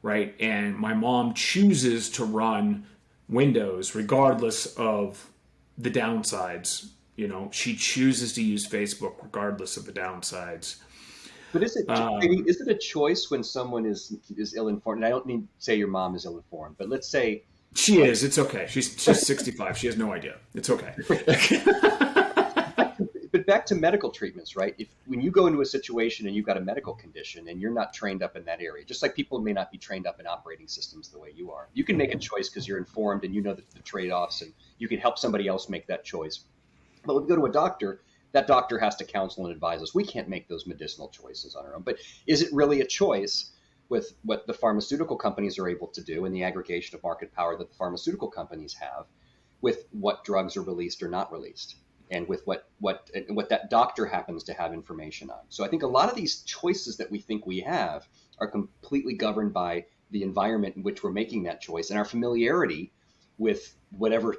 right? And my mom chooses to run Windows regardless of the downsides. She chooses to use Facebook regardless of the downsides. But is it a choice when someone is ill-informed? And I don't mean to say your mom is ill-informed, but let's say she is. It's okay. She's 65. She has no idea. It's okay. But back to medical treatments, right? When you go into a situation and you've got a medical condition and you're not trained up in that area, just like people may not be trained up in operating systems the way you are, you can make a choice because you're informed and you know the trade-offs, and you can help somebody else make that choice. But when we go to a doctor, that doctor has to counsel and advise us. We can't make those medicinal choices on our own. But is it really a choice with what the pharmaceutical companies are able to do and the aggregation of market power that the pharmaceutical companies have with what drugs are released or not released, and with what that doctor happens to have information on? So I think a lot of these choices that we think we have are completely governed by the environment in which we're making that choice and our familiarity with whatever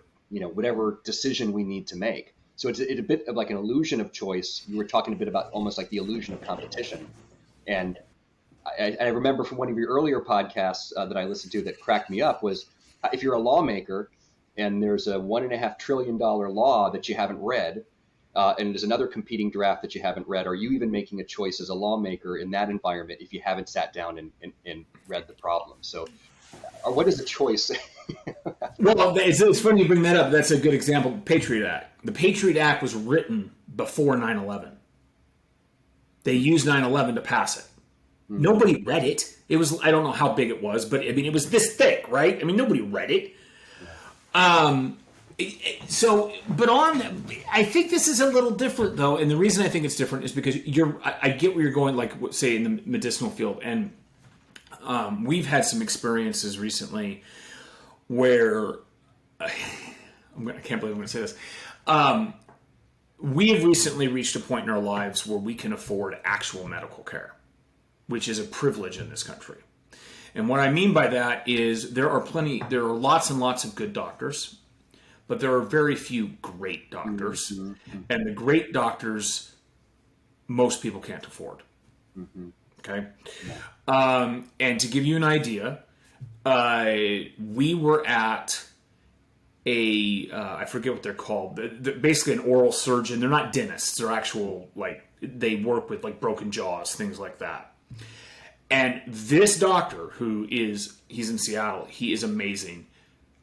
decision we need to make. So it's a bit of like an illusion of choice. You were talking a bit about almost like the illusion of competition. And I remember from one of your earlier podcasts that I listened to that cracked me up was, if you're a lawmaker and there's a $1.5 trillion law that you haven't read, and there's another competing draft that you haven't read, are you even making a choice as a lawmaker in that environment if you haven't sat down and read the problem? So what is a choice? Well, it's funny you bring that up. That's a good example. Patriot Act. The Patriot Act was written before 9/11. They used 9/11 to pass it. Mm-hmm. Nobody read it. It was, I don't know how big it was, but I mean, it was this thick, right? I mean, nobody read it. I think this is a little different though. And the reason I think it's different is because I get where you're going, like say in the medicinal field. And we've had some experiences recently where I can't believe I'm going to say this. We have recently reached a point in our lives where we can afford actual medical care, which is a privilege in this country. And what I mean by that is there are lots and lots of good doctors, but there are very few great doctors. Mm-hmm. And the great doctors, most people can't afford. Mm-hmm. Okay? Yeah. And to give you an idea, we were at I forget what they're called, basically an oral surgeon. They're not dentists. They're actual, they work with broken jaws, things like that. And this doctor he's in Seattle, he is amazing,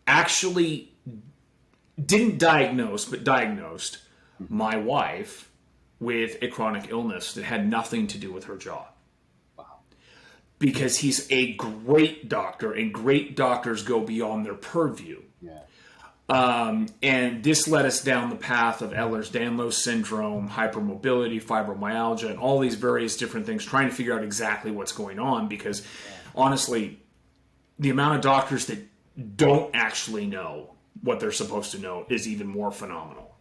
actually didn't diagnose, but diagnosed my wife with a chronic illness that had nothing to do with her jaw. Because he's a great doctor, and great doctors go beyond their purview. Yeah. And this led us down the path of Ehlers-Danlos syndrome, hypermobility, fibromyalgia, and all these various different things, trying to figure out exactly what's going on. Because honestly, the amount of doctors that don't actually know what they're supposed to know is even more phenomenal.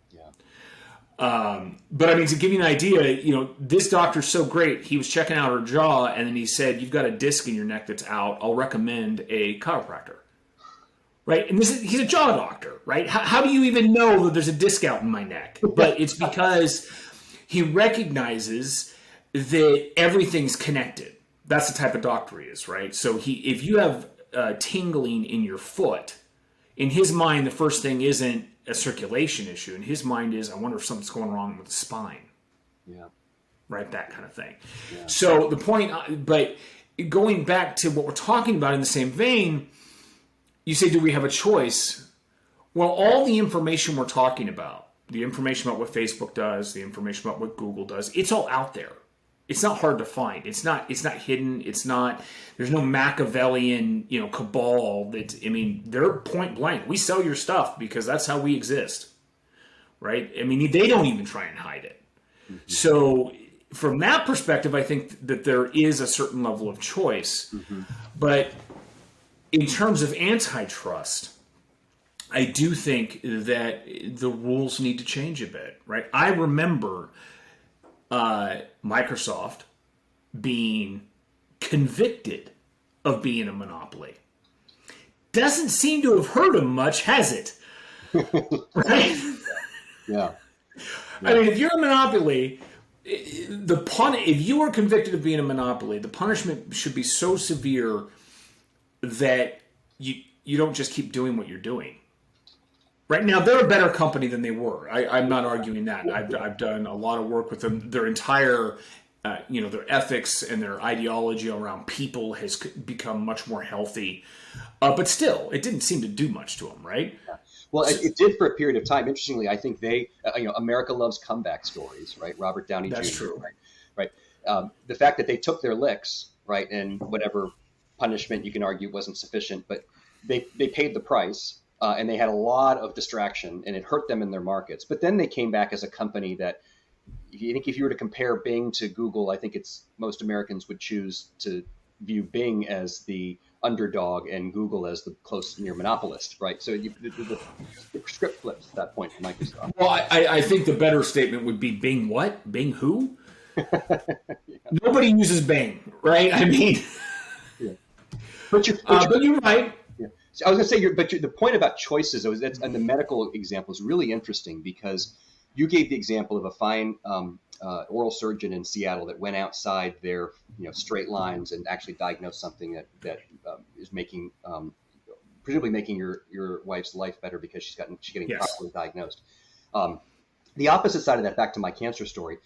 But I mean, to give you an idea, this doctor's so great. He was checking out her jaw, and then he said, "You've got a disc in your neck that's out. I'll recommend a chiropractor." Right? And he's a jaw doctor, right? How do you even know that there's a disc out in my neck? But it's because he recognizes that everything's connected. That's the type of doctor he is, right? So if you have tingling in your foot, in his mind, the first thing isn't a circulation issue. In his mind is, I wonder if something's going wrong with the spine. Yeah. Right? That kind of thing. Yeah. So the point, but going back to what we're talking about in the same vein, you say, do we have a choice? Well, all the information we're talking about, the information about what Facebook does, the information about what Google does, it's all out there. It's not hard to find. It's not hidden. There's no Machiavellian, cabal they're point blank. We sell your stuff because that's how we exist. Right? I mean, they don't even try and hide it. Mm-hmm. So from that perspective, I think that there is a certain level of choice. Mm-hmm. But in terms of antitrust, I do think that the rules need to change a bit, right? I remember Microsoft being convicted of being a monopoly. Doesn't seem to have hurt them much, has it? Right? Yeah. I mean, if you're a monopoly, if you are convicted of being a monopoly, the punishment should be so severe that you don't just keep doing what you're doing. Right now, they're a better company than they were. I'm not arguing that. I've done a lot of work with them. Their entire, their ethics and their ideology around people has become much more healthy. But still, it didn't seem to do much to them, right? Yeah. Well, it did for a period of time. Interestingly, I think America loves comeback stories, right? Robert Downey Jr. That's true. Right. The fact that they took their licks, right, and whatever punishment you can argue wasn't sufficient, but they paid the price. And they had a lot of distraction, and it hurt them in their markets. But then they came back as a company that, if you were to compare Bing to Google, I think most Americans would choose to view Bing as the underdog and Google as the close near monopolist, right? So the script flips at that point for Microsoft. Well, I think the better statement would be Bing what? Bing who? Yeah. Nobody uses Bing, right? I mean, yeah. But you're right. I was going to say, the point about choices, and the medical example is really interesting because you gave the example of a fine oral surgeon in Seattle that went outside their straight lines and actually diagnosed something that is presumably making your wife's life better because she's getting yes. properly diagnosed. The opposite side of that, back to my cancer story,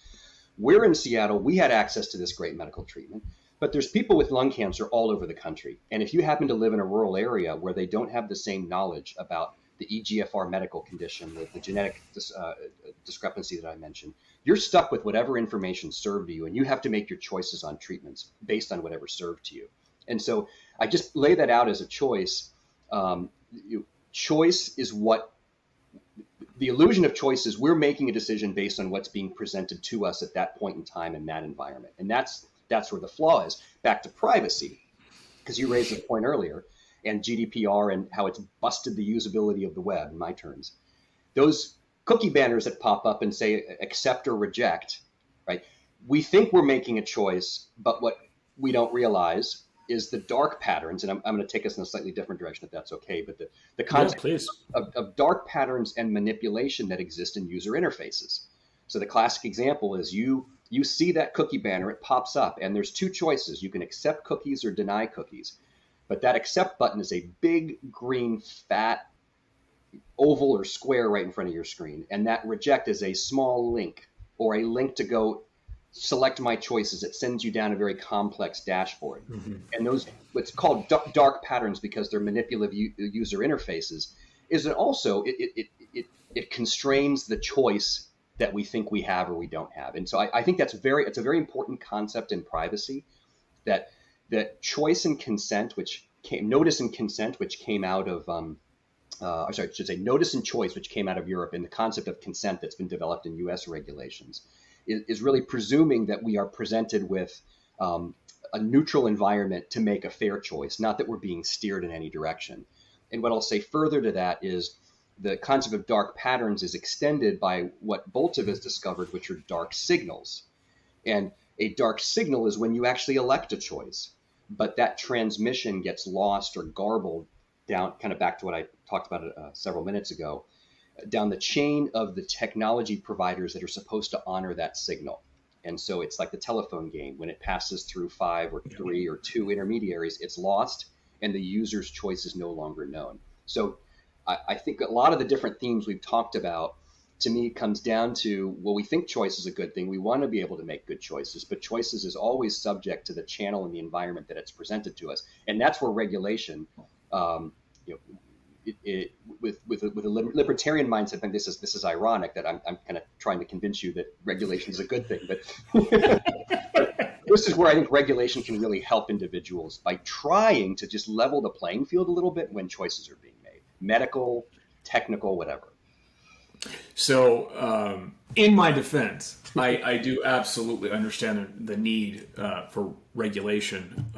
we're in Seattle. We had access to this great medical treatment. But there's people with lung cancer all over the country. And if you happen to live in a rural area where they don't have the same knowledge about the EGFR medical condition, the genetic discrepancy that I mentioned, you're stuck with whatever information served to you, and you have to make your choices on treatments based on whatever served to you. And so I just lay that out as a choice. Choice is what the illusion of choice is. We're making a decision based on what's being presented to us at that point in time in that environment. And that's where the flaw is. Back to privacy, because you raised the point earlier, and GDPR and how it's busted the usability of the web, in my terms. Those cookie banners that pop up and say accept or reject, right? We think we're making a choice, but what we don't realize is the dark patterns, and I'm going to take us in a slightly different direction if that's okay, but the concept of dark patterns and manipulation that exist in user interfaces. So the classic example is you see that cookie banner, it pops up, and there's two choices. You can accept cookies or deny cookies. But that accept button is a big, green, fat, oval or square right in front of your screen. And that reject is a small link or a link to go select my choices. It sends you down a very complex dashboard. Mm-hmm. And those, what's called dark patterns because they're manipulative user interfaces, is that also it constrains the choice that we think we have or we don't have. And so I think it's a very important concept in privacy, that choice and consent, notice and consent, which came out of, notice and choice, which came out of Europe, and the concept of consent that's been developed in US regulations is really presuming that we are presented with a neutral environment to make a fair choice, not that we're being steered in any direction. And what I'll say further to that is, the concept of dark patterns is extended by what Boltive has discovered, which are dark signals. And a dark signal is when you actually elect a choice, but that transmission gets lost or garbled down, kind of back to what I talked about several minutes ago, down the chain of the technology providers that are supposed to honor that signal. And so it's like the telephone game. When it passes through 5 or 3 or 2 intermediaries, it's lost and the user's choice is no longer known. So I think a lot of the different themes we've talked about, to me, comes down to, well, we think choice is a good thing. We want to be able to make good choices, but choices is always subject to the channel and the environment that it's presented to us. And that's where regulation, with a libertarian mindset, I think this is ironic that I'm kind of trying to convince you that regulation is a good thing. But this is where I think regulation can really help individuals by trying to just level the playing field a little bit when choices are being made. Medical, technical, whatever. So, in my defense, I do absolutely understand the need for regulation.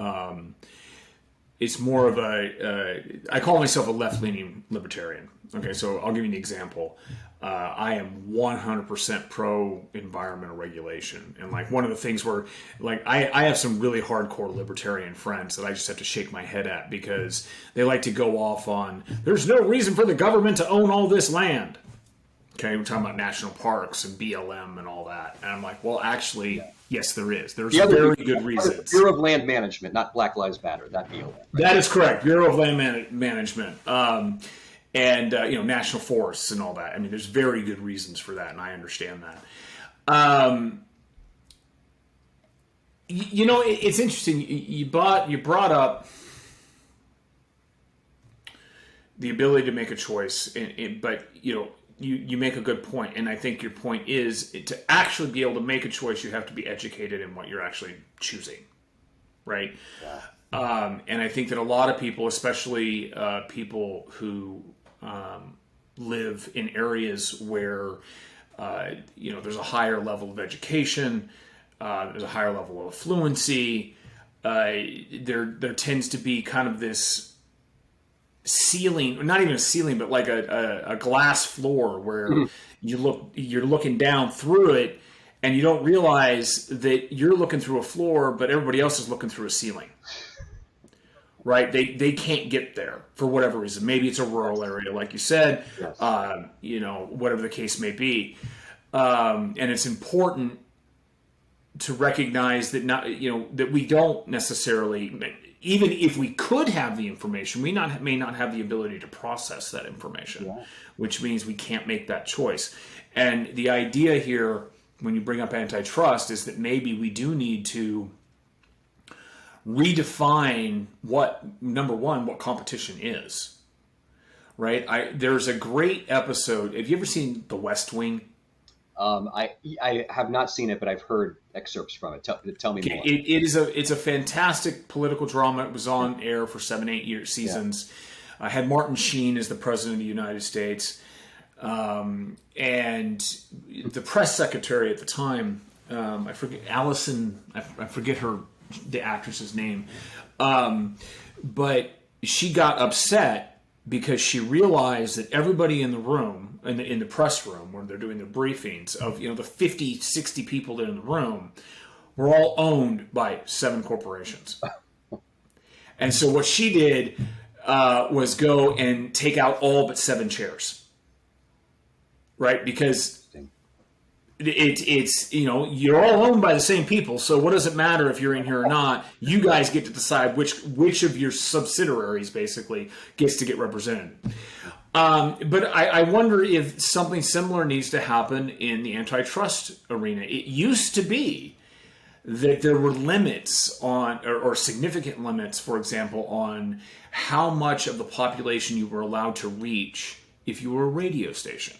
It's more of I call myself a left-leaning libertarian. Okay, so I'll give you an example. I am 100% pro environmental regulation. And like one of the things where like I have some really hardcore libertarian friends that I just have to shake my head at because they like to go off on, there's no reason for the government to own all this land. Okay, we're talking about national parks and BLM and all that. And I'm like, well, actually, yes, there is. There's very good reasons. Bureau of Land Management, not Black Lives Matter, that BLM. Right? That is correct. Bureau of Land Management. and national forests and all that. I mean, there's very good reasons for that, and I understand that. It's interesting. You brought up the ability to make a choice, but you make a good point, and I think your point is to actually be able to make a choice, you have to be educated in what you're actually choosing, right? Yeah. And I think that a lot of people, especially people who live in areas where there's a higher level of education, there's a higher level of fluency. There tends to be kind of this ceiling, not even a ceiling, but like a glass floor where you're looking down through it, and you don't realize that you're looking through a floor, but everybody else is looking through a ceiling. Right? They can't get there for whatever reason. Maybe it's a rural area, like you said. Yes. Whatever the case may be, and it's important to recognize that that we don't necessarily, even if we could have the information, we may not have the ability to process that information, which means we can't make that choice. And the idea here, when you bring up antitrust, is that maybe we do need to redefine what competition is, right? There's a great episode. Have you ever seen The West Wing? I have not seen it, but I've heard excerpts from it. Tell me more. It's a fantastic political drama. It was on air for 7-8 seasons. I had Martin Sheen as the president of the United States, and the press secretary at the time. I forget Allison. I forget the actress's name, but she got upset because she realized that everybody in the room, in the press room where they're doing the briefings, of the 50, 60 people that are in the room, were all owned by 7 corporations. And so what she did was go and take out all but 7 chairs, right? Because it's you're all owned by the same people, so what does it matter if you're in here or not? You guys get to decide which of your subsidiaries basically gets to get represented. But I wonder if something similar needs to happen in the antitrust arena. It used to be that there were limits on, or significant limits, for example, on how much of the population you were allowed to reach if you were a radio station.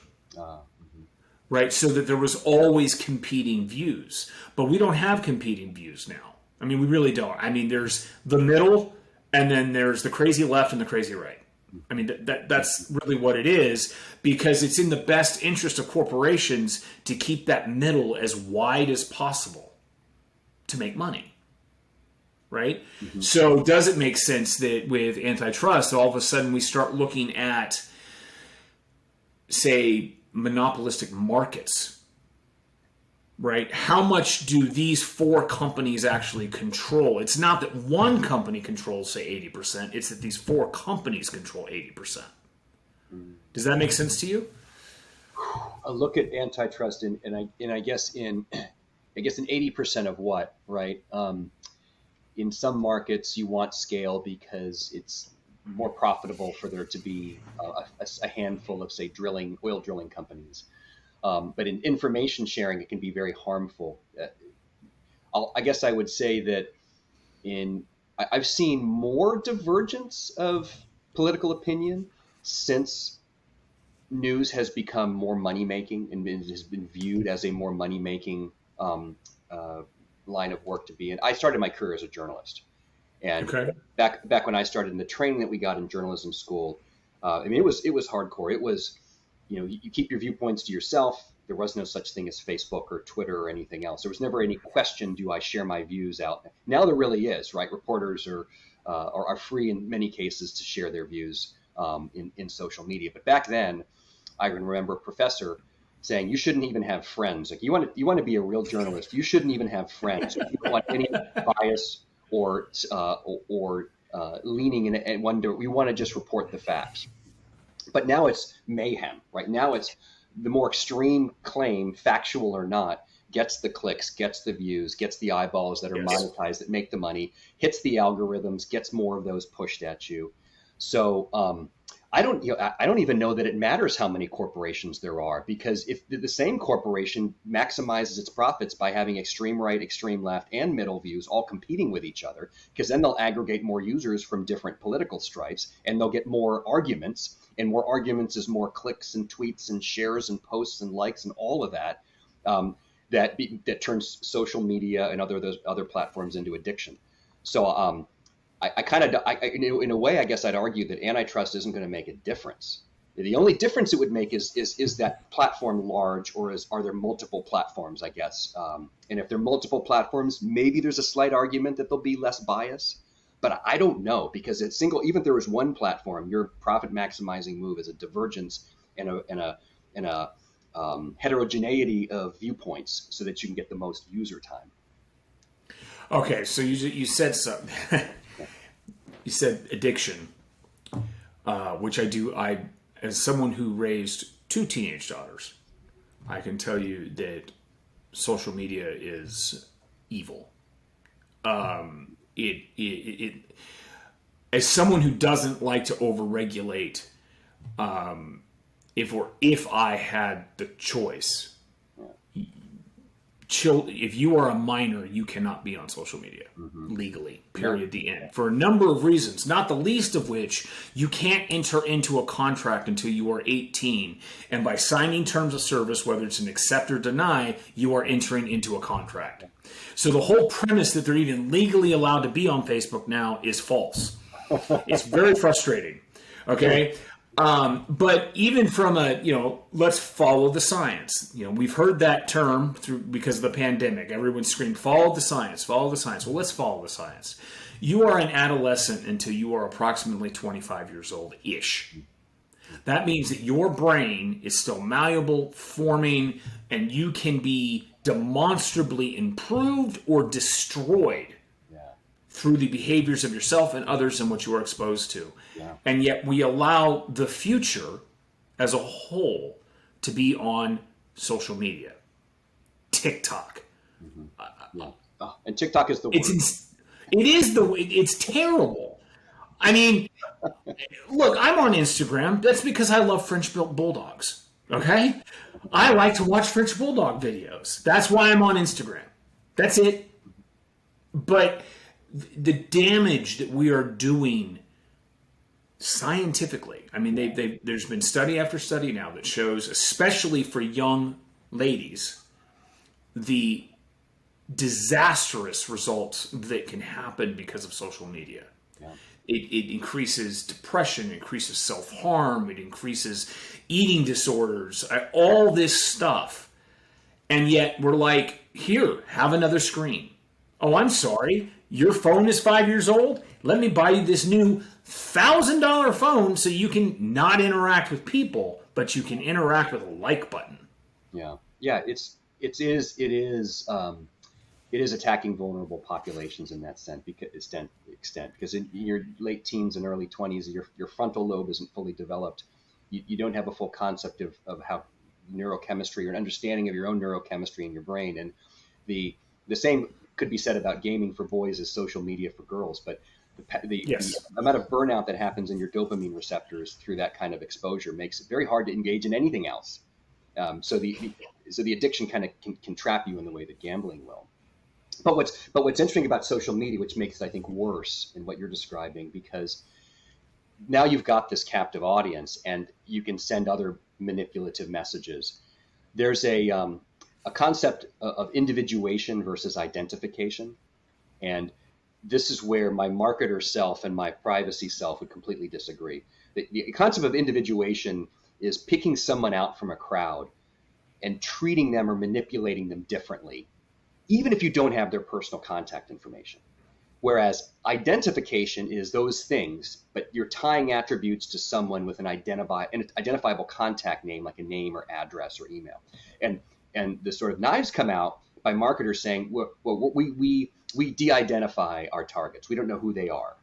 Right, so that there was always competing views. But we don't have competing views now. I mean, we really don't. I mean, there's the middle, and then there's the crazy left and the crazy right. I mean, that's really what it is, because it's in the best interest of corporations to keep that middle as wide as possible to make money. Right? Mm-hmm. So does it make sense that with antitrust, all of a sudden we start looking at, say, monopolistic markets, right? How much do these 4 companies actually control? It's not that one company controls, say, 80%. It's that these 4 companies control 80%. Does that make sense to you? I look at antitrust and I guess in 80% of what, right? In some markets, you want scale because it's more profitable for there to be a handful of, say, oil drilling companies. But in information sharing, it can be very harmful. I guess I would say that I've seen more divergence of political opinion since news has become more money-making and has been viewed as a more money-making line of work to be in. I started my career as a journalist. And back when I started in the training that we got in journalism school, I mean, it was hardcore. It was, you keep your viewpoints to yourself. There was no such thing as Facebook or Twitter or anything else. There was never any question, do I share my views out? Now there really is, right? Reporters are free in many cases to share their views in social media. But back then, I can remember a professor saying you shouldn't even have friends. Like you want to be a real journalist, you shouldn't even have friends. You don't want any bias or leaning in one direction. We want to just report the facts. But now it's mayhem, right? Now it's the more extreme claim, factual or not, gets the clicks, gets the views, gets the eyeballs that are monetized, that make the money, hits the algorithms, gets more of those pushed at you. So I don't, I don't even know that it matters how many corporations there are, because if the same corporation maximizes its profits by having extreme right, extreme left, and middle views all competing with each other, because then they'll aggregate more users from different political stripes, and they'll get more arguments, and more arguments is more clicks and tweets and shares and posts and likes and all of that. That turns social media and those other platforms into addiction. So in a way, I guess I'd argue that antitrust isn't going to make a difference. The only difference it would make is that platform large, or are there multiple platforms, I guess. And if there are multiple platforms, maybe there's a slight argument that there'll be less bias. But I don't know, because even if there was one platform, your profit maximizing move is a divergence and a heterogeneity of viewpoints so that you can get the most user time. Okay, so you said something. You said addiction, which I do. As someone who raised 2 teenage daughters, I can tell you that social media is evil. As someone who doesn't like to overregulate, if I had the choice, if you are a minor, you cannot be on social media legally, period, the end, for a number of reasons, not the least of which you can't enter into a contract until you are 18. And by signing terms of service, whether it's an accept or deny, you are entering into a contract. So the whole premise that they're even legally allowed to be on Facebook now is false. It's very frustrating. Okay. But even from let's follow the science. We've heard that term because of the pandemic. Everyone screamed, follow the science, follow the science. Well, let's follow the science. You are an adolescent until you are approximately 25 years old-ish. That means that your brain is still malleable, forming, and you can be demonstrably improved or destroyed through the behaviors of yourself and others and what you are exposed to. Yeah. And yet we allow the future as a whole to be on social media. TikTok. And TikTok is the worst. It's terrible. I mean, look, I'm on Instagram. That's because I love French bulldogs. Okay? I like to watch French bulldog videos. That's why I'm on Instagram. That's it. But the damage that we are doing scientifically, I mean, there's been study after study now that shows, especially for young ladies, the disastrous results that can happen because of social media. Yeah. It increases depression, it increases self-harm, it increases eating disorders, all this stuff. And yet we're like, here, have another screen. Oh, I'm sorry. Your phone is 5 years old? Let me buy you this new $1,000 phone so you can not interact with people, but you can interact with a like button. Yeah. It is attacking vulnerable populations in that extent, because in your late teens and early 20s, your frontal lobe isn't fully developed. You don't have a full concept of how neurochemistry, or an understanding of your own neurochemistry in your brain. And the same could be said about gaming for boys as social media for girls. But the amount of burnout that happens in your dopamine receptors through that kind of exposure makes it very hard to engage in anything else. So the addiction kind of can trap you in the way that gambling will. But what's interesting about social media, which makes it, I think, worse in what you're describing, because now you've got this captive audience and you can send other manipulative messages. There's a concept of individuation versus identification. And this is where my marketer self and my privacy self would completely disagree. The concept of individuation is picking someone out from a crowd and treating them or manipulating them differently, even if you don't have their personal contact information. Whereas identification is those things, but you're tying attributes to someone with an identifiable contact name, like a name or address or email. And the sort of knives come out by marketers saying, well, we de-identify our targets. We don't know who they are.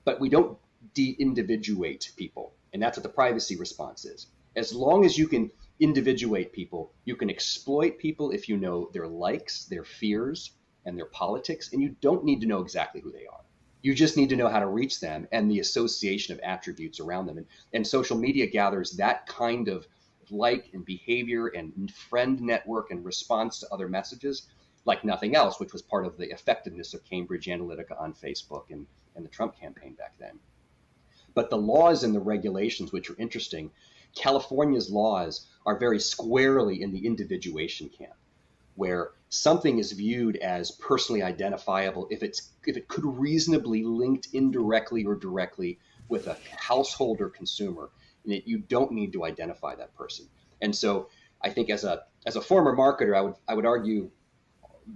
But we don't de-individuate people. And that's what the privacy response is. As long as you can individuate people, you can exploit people if you know their likes, their fears, and their politics, and you don't need to know exactly who they are. You just need to know how to reach them and the association of attributes around them. And social media gathers that kind of like and behavior and friend network and response to other messages like nothing else, which was part of the effectiveness of Cambridge Analytica on Facebook and the Trump campaign back then. But the laws and the regulations, which are interesting, California's laws are very squarely in the individuation camp, where something is viewed as personally identifiable if it could reasonably linked indirectly or directly with a household or consumer, and you don't need to identify that person. And so I think as a former marketer, I would argue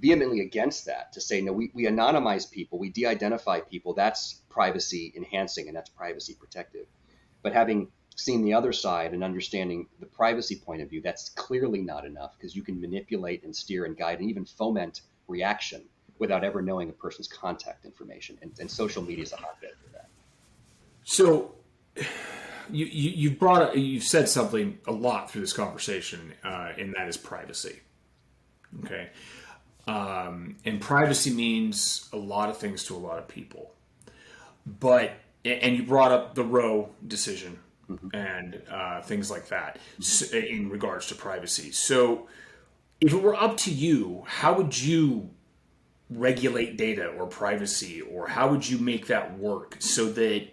vehemently against that, to say, no, we anonymize people, we de-identify people, that's privacy enhancing and that's privacy protective. But having seen the other side and understanding the privacy point of view, that's clearly not enough, because you can manipulate and steer and guide and even foment reaction without ever knowing a person's contact information. And social media is a hotbed for that. So you've said something a lot through this conversation, and that is privacy. Okay. And privacy means a lot of things to a lot of people. And you brought up the Roe decision, mm-hmm. and things like that, in regards to privacy. So if it were up to you, how would you regulate data or privacy, or how would you make that work so that,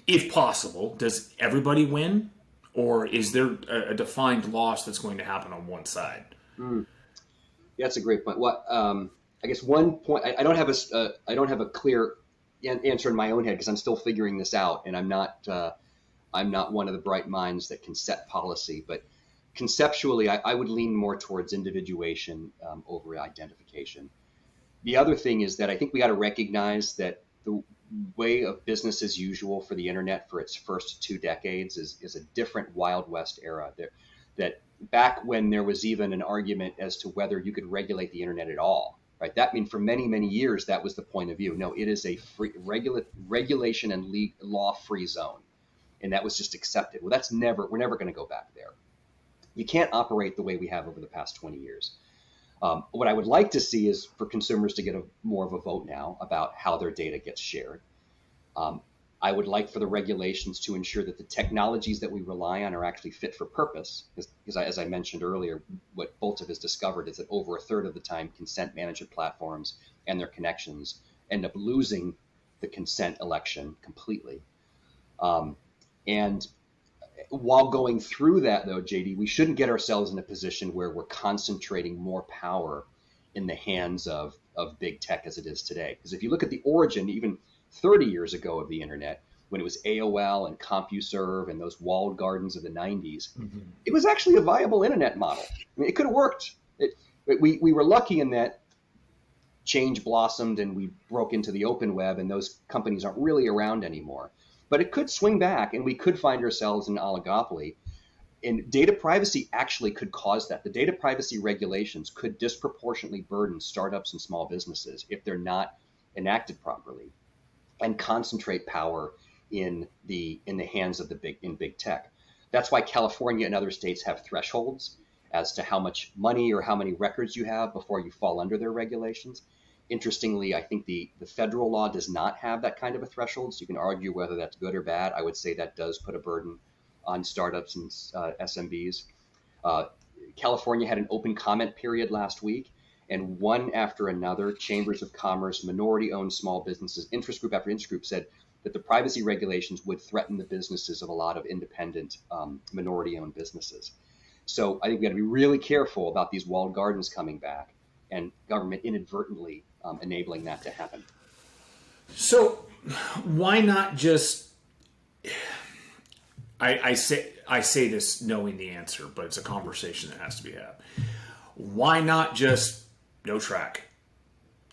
if possible, does everybody win, or is there a defined loss that's going to happen on one side? Mm. Yeah, that's a great point. I guess one point, I don't have a clear answer in my own head, because I'm still figuring this out, and I'm not one of the bright minds that can set policy. But conceptually, I would lean more towards individuation over identification. The other thing is that I think we got to recognize that the way of business as usual for the internet for its first 2 decades is a different Wild West era. That back when there was even an argument as to whether you could regulate the internet at all, right? That means for many, many years, that was the point of view. No, it is a free regulation and law-free zone. And that was just accepted. Well, we're never going to go back there. You can't operate the way we have over the past 20 years. What I would like to see is for consumers to get more of a vote now about how their data gets shared. I would like for the regulations to ensure that the technologies that we rely on are actually fit for purpose. Because as I mentioned earlier, what Boltive has discovered is that over a third of the time, consent management platforms and their connections end up losing the consent election completely. And while going through that, though, JD, we shouldn't get ourselves in a position where we're concentrating more power in the hands of big tech as it is today. Because if you look at the origin, even 30 years ago, of the internet, when it was AOL and CompuServe and those walled gardens of the 90s, mm-hmm. It was actually a viable internet model. I mean, it could have worked. We were lucky in that change blossomed and we broke into the open web, and those companies aren't really around anymore. But it could swing back, and we could find ourselves in an oligopoly. And data privacy actually could cause that. The data privacy regulations could disproportionately burden startups and small businesses if they're not enacted properly, and concentrate power in the hands of big tech. That's why California and other states have thresholds as to how much money or how many records you have before you fall under their regulations. Interestingly, I think the federal law does not have that kind of a threshold, so you can argue whether that's good or bad. I would say that does put a burden on startups and SMBs. California had an open comment period last week, and one after another, chambers of commerce, minority-owned small businesses, interest group after interest group said that the privacy regulations would threaten the businesses of a lot of independent minority-owned businesses. So I think we got to be really careful about these walled gardens coming back and government inadvertently enabling that to happen. So why not just, I say this knowing the answer, but it's a conversation that has to be had. Why not just no track?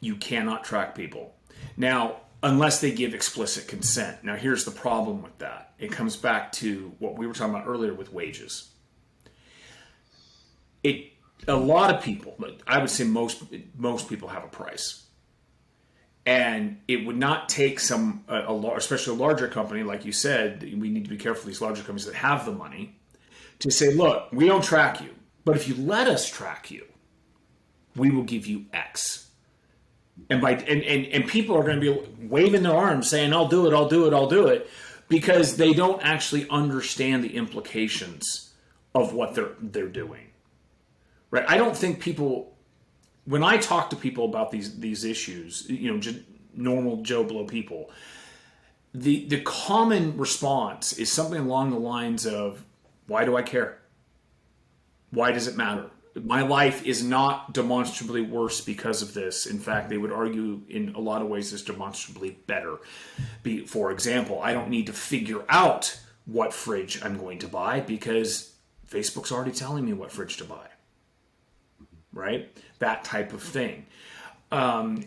You cannot track people. Now, unless they give explicit consent. Now, here's the problem with that. It comes back to what we were talking about earlier with wages. A lot of people, I would say most people have a price. And it would not take especially a larger company, like you said, we need to be careful of these larger companies that have the money, to say, look, we don't track you, but if you let us track you, we will give you X. And people are going to be waving their arms saying, I'll do it, because they don't actually understand the implications of what they're doing. Right? I don't think people, when I talk to people about these issues, just normal Joe Blow people, the common response is something along the lines of, why do I care? Why does it matter? My life is not demonstrably worse because of this. In fact, they would argue in a lot of ways it's demonstrably better. For example, I don't need to figure out what fridge I'm going to buy because Facebook's already telling me what fridge to buy. Right? That type of thing. And,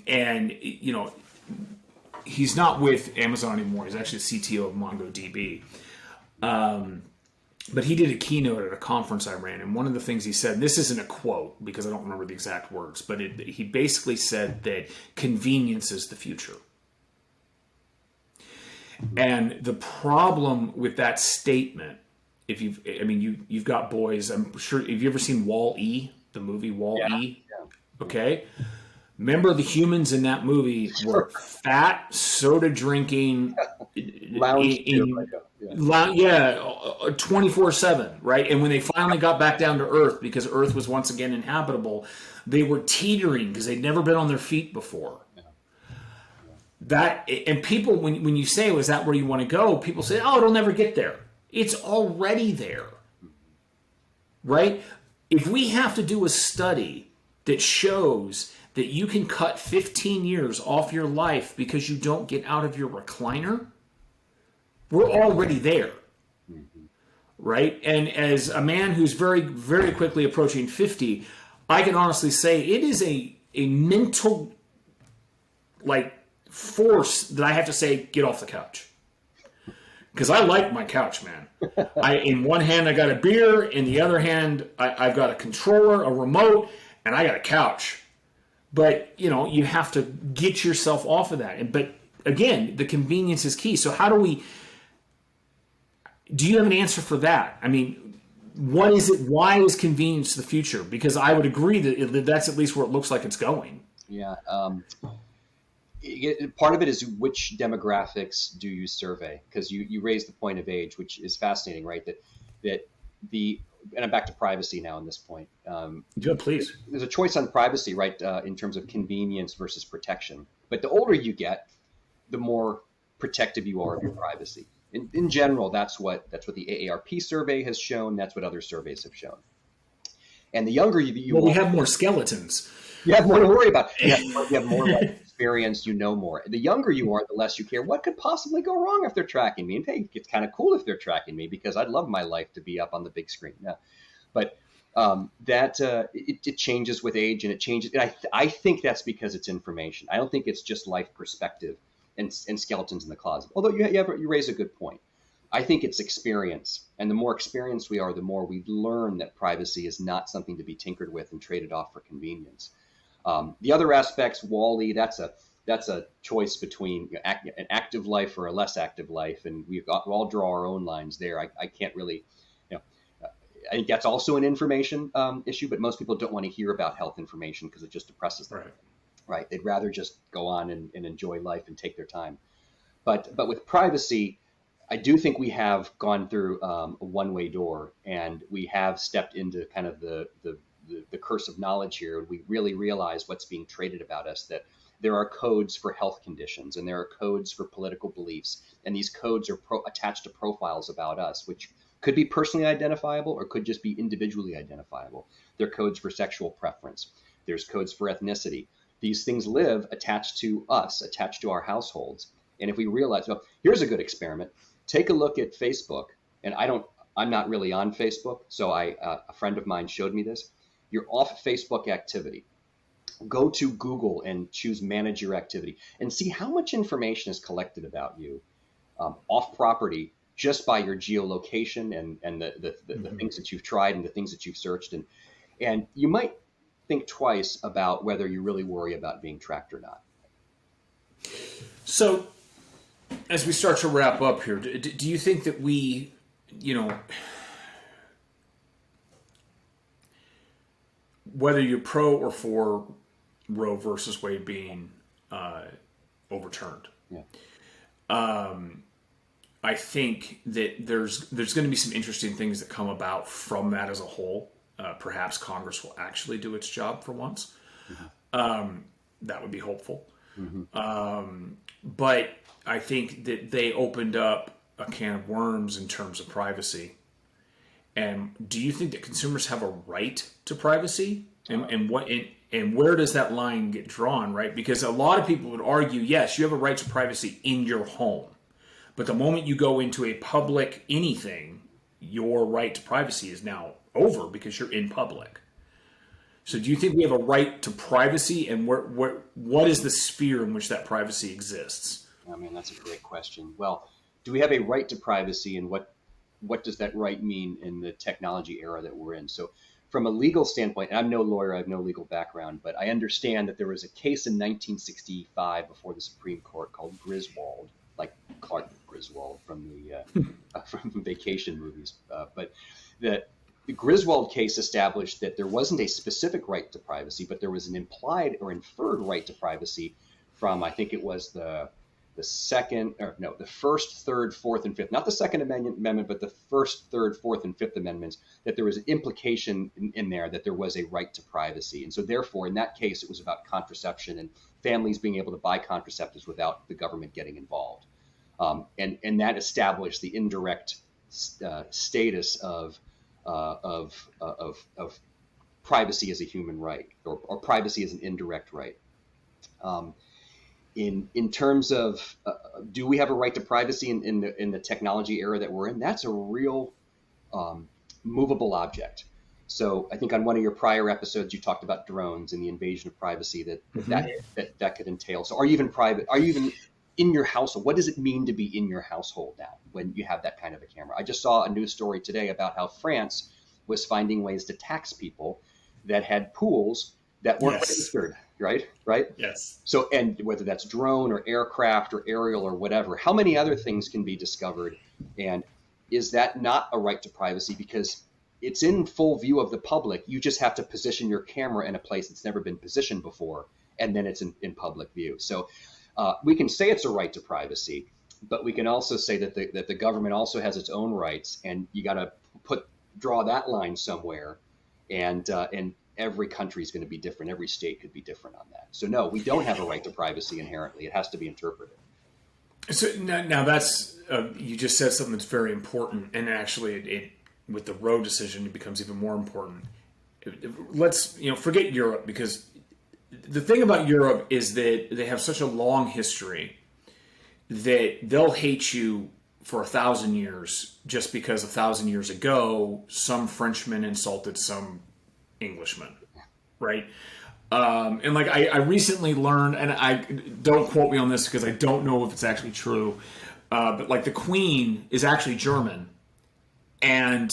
he's not with Amazon anymore. He's actually the CTO of MongoDB. But he did a keynote at a conference I ran, and one of the things he said, and this isn't a quote because I don't remember the exact words, but he basically said that convenience is the future. And the problem with that statement, you've got boys, I'm sure, have you ever seen Wall-E, the movie Wall-E? Yeah. Okay. Remember, the humans in that movie were fat, soda drinking, lounge, 24/7, right? And when they finally got back down to Earth, because Earth was once again inhabitable, they were teetering because they'd never been on their feet before. That, and people, when you say, "Was that where you want to go?" People say, "Oh, it'll never get there." It's already there, right? If we have to do a study that shows that you can cut 15 years off your life because you don't get out of your recliner, we're already there, right? And as a man who's very, very quickly approaching 50, I can honestly say it is a mental force that I have to say, get off the couch. Because I like my couch, man. In one hand, I got a beer. In the other hand, I've got a controller, a remote, and I got a couch. But, you have to get yourself off of that. But again, the convenience is key. So do you have an answer for that? I mean, what is it? Why is convenience the future? Because I would agree that that's at least where it looks like it's going. Yeah. Part of it is which demographics do you survey? Because you raised the point of age, which is fascinating, right? And I'm back to privacy now on this point. Yeah, please. There's a choice on privacy, right, in terms of convenience versus protection. But the older you get, the more protective you are of your privacy. In general, that's what the AARP survey has shown. That's what other surveys have shown. And the younger you are, we have more skeletons. You have more to worry about. You have more life experience. You know more. The younger you are, the less you care. What could possibly go wrong if they're tracking me? And hey, it's kind of cool if they're tracking me because I'd love my life to be up on the big screen. Yeah. But it changes with age, and it changes. And I think that's because it's information. I don't think it's just life perspective and skeletons in the closet. Although you raise a good point. I think it's experience. And the more experienced we are, the more we learn that privacy is not something to be tinkered with and traded off for convenience. The other aspects, Wall-E, that's a choice between an active life or a less active life. And we'll all draw our own lines there. I can't really, I think that's also an information issue, but most people don't want to hear about health information because it just depresses them. Right. They'd rather just go on and enjoy life and take their time. But with privacy, I do think we have gone through a one-way door, and we have stepped into kind of the curse of knowledge here. And we really realize what's being traded about us, that there are codes for health conditions and there are codes for political beliefs. And these codes are attached to profiles about us, which could be personally identifiable or could just be individually identifiable. There are codes for sexual preference. There's codes for ethnicity. These things live attached to us, attached to our households. And if we realize, well, here's a good experiment. Take a look at Facebook. And I'm not really on Facebook. So a friend of mine showed me this. You're off Facebook activity. Go to Google and choose manage your activity and see how much information is collected about you off property just by your geolocation and the things that you've tried and the things that you've searched. And you might think twice about whether you really worry about being tracked or not. So as we start to wrap up here, do you think that we, whether you're pro or for Roe versus Wade being overturned. Yeah. I think that there's going to be some interesting things that come about from that as a whole. Perhaps Congress will actually do its job for once. That would be hopeful. But I think that they opened up a can of worms in terms of privacy. And do you think that consumers have a right to privacy? And where does that line get drawn, right? Because a lot of people would argue, yes, you have a right to privacy in your home. But the moment you go into a public anything, your right to privacy is now over because you're in public. So do you think we have a right to privacy, and what is the sphere in which that privacy exists? I mean, that's a great question. Well, do we have a right to privacy, and what does that right mean in the technology era that we're in? So from a legal standpoint, and I'm no lawyer, I have no legal background, but I understand that there was a case in 1965 before the Supreme Court called Griswold, like Clark Griswold from the from Vacation movies. But the Griswold case established that there wasn't a specific right to privacy, but there was an implied or inferred right to privacy from, I think it was the first, third, fourth, and fifth, not the Second Amendment, but the first, third, fourth, and fifth amendments, that there was an implication in there that there was a right to privacy. And so therefore, in that case, it was about contraception and families being able to buy contraceptives without the government getting involved. And that established the indirect status of privacy as a human right, or privacy as an indirect right. In terms of do we have a right to privacy in the technology era that we're in? That's a real movable object. So I think on one of your prior episodes you talked about drones and the invasion of privacy that could entail. So are you even private? Are you even in your household? What does it mean to be in your household now when you have that kind of a camera? I just saw a news story today about how France was finding ways to tax people that had pools that weren't registered, right? Yes. So, and whether that's drone or aircraft or aerial or whatever, how many other things can be discovered? And is that not a right to privacy? Because it's in full view of the public. You just have to position your camera in a place that's never been positioned before, and then it's in public view. So we can say it's a right to privacy, but we can also say that the government also has its own rights, and you got to draw that line somewhere. And every country is going to be different. Every state could be different on that. So no, we don't have a right to privacy inherently. It has to be interpreted. So now that's you just said something that's very important, and actually, it with the Roe decision, it becomes even more important. Let's forget Europe, because the thing about Europe is that they have such a long history that they'll hate you for 1,000 years just because 1,000 years ago some Frenchman insulted some Englishman, right? And like I recently learned, and I don't quote me on this because I don't know if it's actually true, but like the Queen is actually German and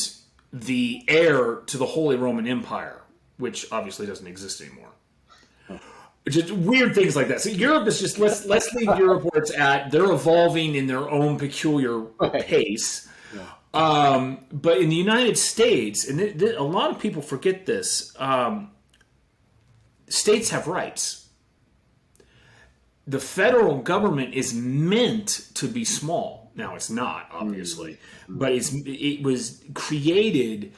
the heir to the Holy Roman Empire, which obviously doesn't exist anymore. Just weird things like that. So Europe is just let's leave Europe where it's at. They're evolving in their own peculiar pace. Yeah. But in the United States, and a lot of people forget this, states have rights. The federal government is meant to be small. Now it's not, obviously, but it was created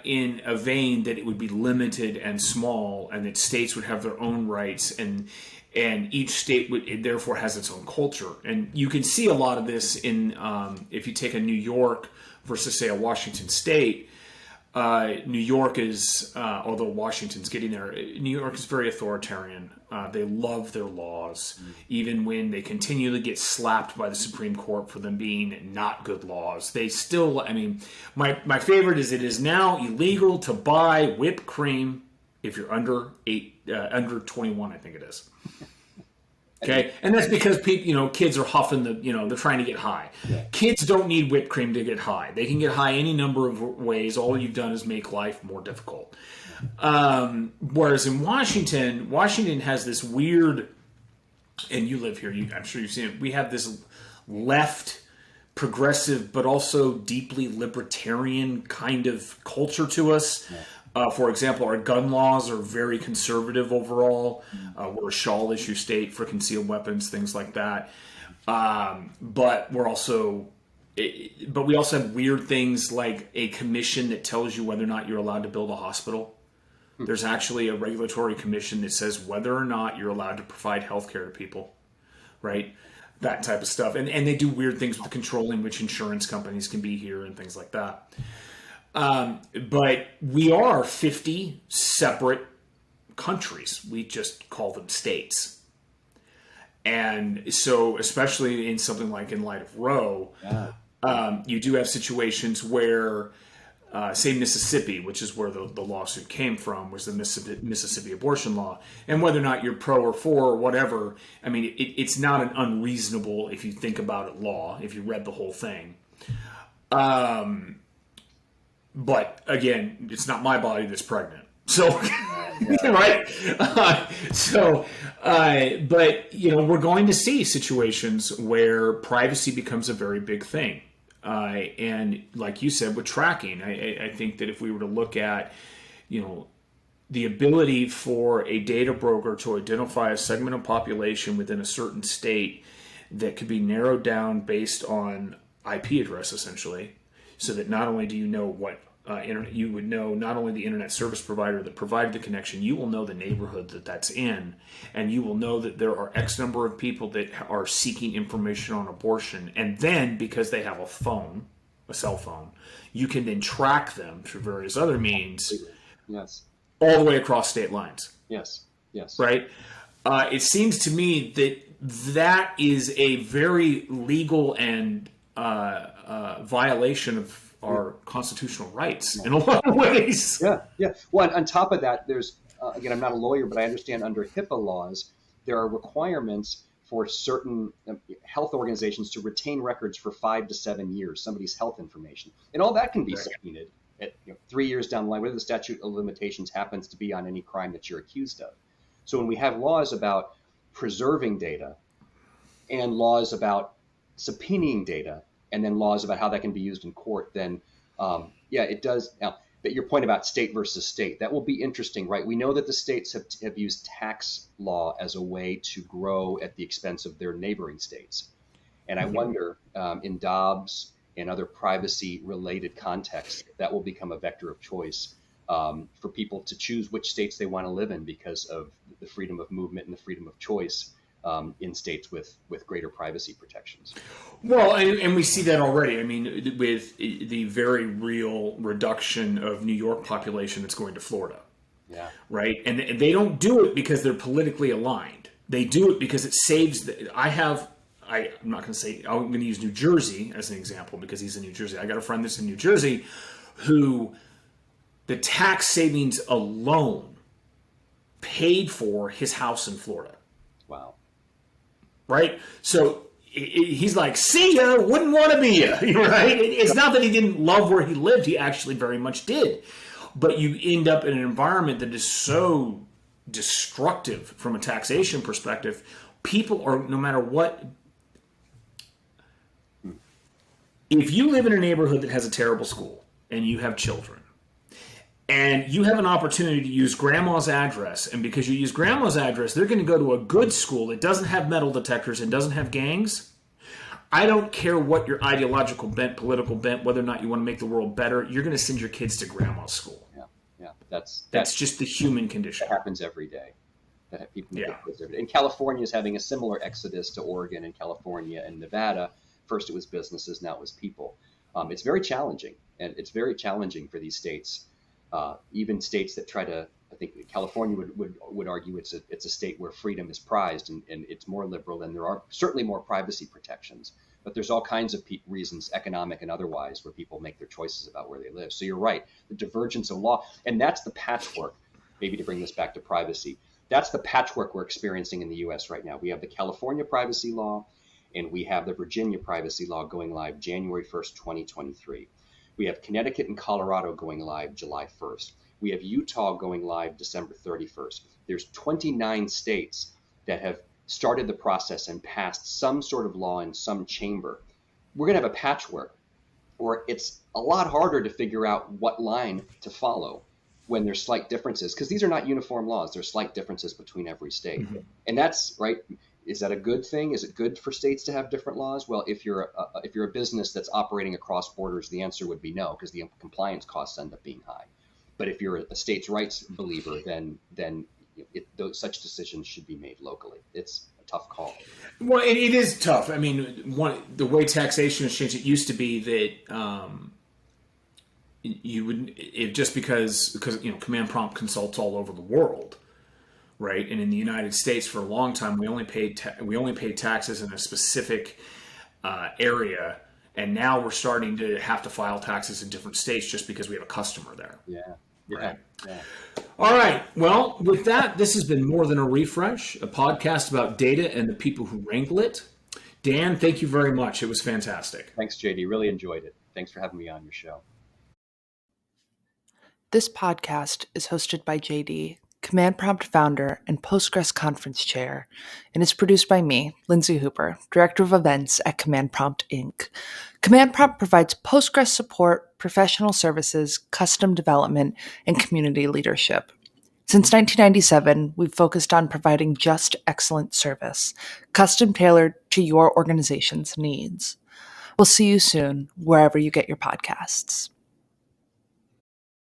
in a vein that it would be limited and small, and that states would have their own rights, and each state therefore has its own culture. And you can see a lot of this in if you take a New York versus, say, a Washington State. New York is, although Washington's getting there, New York is very authoritarian. They love their laws, even when they continually get slapped by the Supreme Court for them being not good laws. They still, I mean, my favorite is it is now illegal to buy whipped cream if you're under 21, I think it is. Okay, and that's because people, kids are huffing they're trying to get high. Yeah. Kids don't need whipped cream to get high. They can get high any number of ways. All you've done is make life more difficult. Whereas in Washington has this weird, and you live here, I'm sure you've seen it. We have this left, progressive, but also deeply libertarian kind of culture to us. For example, our gun laws are very conservative overall. We're a shall issue state for concealed weapons, things like that. But we also have weird things like a commission that tells you whether or not you're allowed to build a hospital. There's actually a regulatory commission that says whether or not you're allowed to provide health care to people, right? That type of stuff. And they do weird things with controlling which insurance companies can be here and things like that. But we are 50 separate countries. We just call them states. And so, especially in something like in light of Roe, you do have situations where, say Mississippi, which is where the lawsuit came from, was the Mississippi abortion law. And whether or not you're pro or for or whatever, I mean, it's not an unreasonable, if you think about it, law, if you read the whole thing. But again, it's not my body that's pregnant. So, right? But, we're going to see situations where privacy becomes a very big thing. And like you said, with tracking, I think that if we were to look at, the ability for a data broker to identify a segment of population within a certain state that could be narrowed down based on IP address, essentially, so that not only do you know what you would know not only the internet service provider that provided the connection, you will know the neighborhood that's in, and you will know that there are X number of people that are seeking information on abortion. And then, because they have a cell phone, you can then track them through various other means, yes, all the way across state lines. Yes. Right? It seems to me that is a very legal and violation of our constitutional rights in a lot of ways. Yeah. Well, on top of that, there's, again, I'm not a lawyer, but I understand under HIPAA laws, there are requirements for certain health organizations to retain records for 5 to 7 years, somebody's health information. And all that can be subpoenaed at 3 years down the line, whether the statute of limitations happens to be on any crime that you're accused of. So when we have laws about preserving data and laws about subpoenaing data, and then laws about how that can be used in court, then it does. Now, but your point about state versus state, that will be interesting, right? We know that the states have used tax law as a way to grow at the expense of their neighboring states. And I wonder, in Dobbs and other privacy-related contexts, that will become a vector of choice for people to choose which states they want to live in because of the freedom of movement and the freedom of choice in states with greater privacy protections. Well, and we see that already. I mean, with the very real reduction of New York population that's going to Florida. Yeah. Right? And they don't do it because they're politically aligned. They do it because it saves I'm not going to say, I'm going to use New Jersey as an example because he's in New Jersey. I got a friend that's in New Jersey who the tax savings alone paid for his house in Florida. Wow. Right? So he's like, see ya, wouldn't want to be ya, right? It's not that he didn't love where he lived. He actually very much did. But you end up in an environment that is so destructive from a taxation perspective. People are, no matter what, if you live in a neighborhood that has a terrible school and you have children, and you have an opportunity to use grandma's address, and because you use grandma's address, they're going to go to a good school that doesn't have metal detectors and doesn't have gangs. I don't care what your ideological bent, political bent, whether or not you want to make the world better, you're going to send your kids to grandma's school. Yeah. That's just the human condition. That happens every day. People make kids every day. And California is having a similar exodus to Oregon and California and Nevada. First it was businesses, now it was people. It's very challenging, and it's very challenging for these states. Even states that try to, I think California would argue it's a state where freedom is prized and it's more liberal, and there are certainly more privacy protections. But there's all kinds of reasons, economic and otherwise, where people make their choices about where they live. So you're right, the divergence of law, and that's the patchwork, maybe to bring this back to privacy, that's the patchwork we're experiencing in the U.S. right now. We have the California privacy law, and we have the Virginia privacy law going live January 1st, 2023. We have Connecticut and Colorado going live July 1st. We have Utah going live December 31st. There's 29 states that have started the process and passed some sort of law in some chamber. We're going to have a patchwork where it's a lot harder to figure out what line to follow. when there's slight differences, because these are not uniform laws. There's slight differences between every state. Mm-hmm. And that's right. Is that a good thing? Is it good for states to have different laws? Well, if you're a business that's operating across borders, the answer would be no, because the compliance costs end up being high. But if you're a states' rights believer, then such decisions should be made locally. It's a tough call. Well, it is tough. I mean, the way taxation has changed, it used to be that you would just because command prompt consults all over the world, right? And in the United States, for a long time, we only paid taxes in a specific area, and now we're starting to have to file taxes in different states just because we have a customer there. Yeah. Right. Yeah. All right. Well, with that, this has been More Than a Refresh, a podcast about data and the people who wrangle it. Dan, thank you very much. It was fantastic. Thanks, JD. Really enjoyed it. Thanks for having me on your show. This podcast is hosted by JD, Command Prompt founder and Postgres conference chair, and is produced by me, Lindsay Hooper, director of events at Command Prompt Inc. Command Prompt provides Postgres support, professional services, custom development, and community leadership. Since 1997, we've focused on providing just excellent service, custom tailored to your organization's needs. We'll see you soon, wherever you get your podcasts.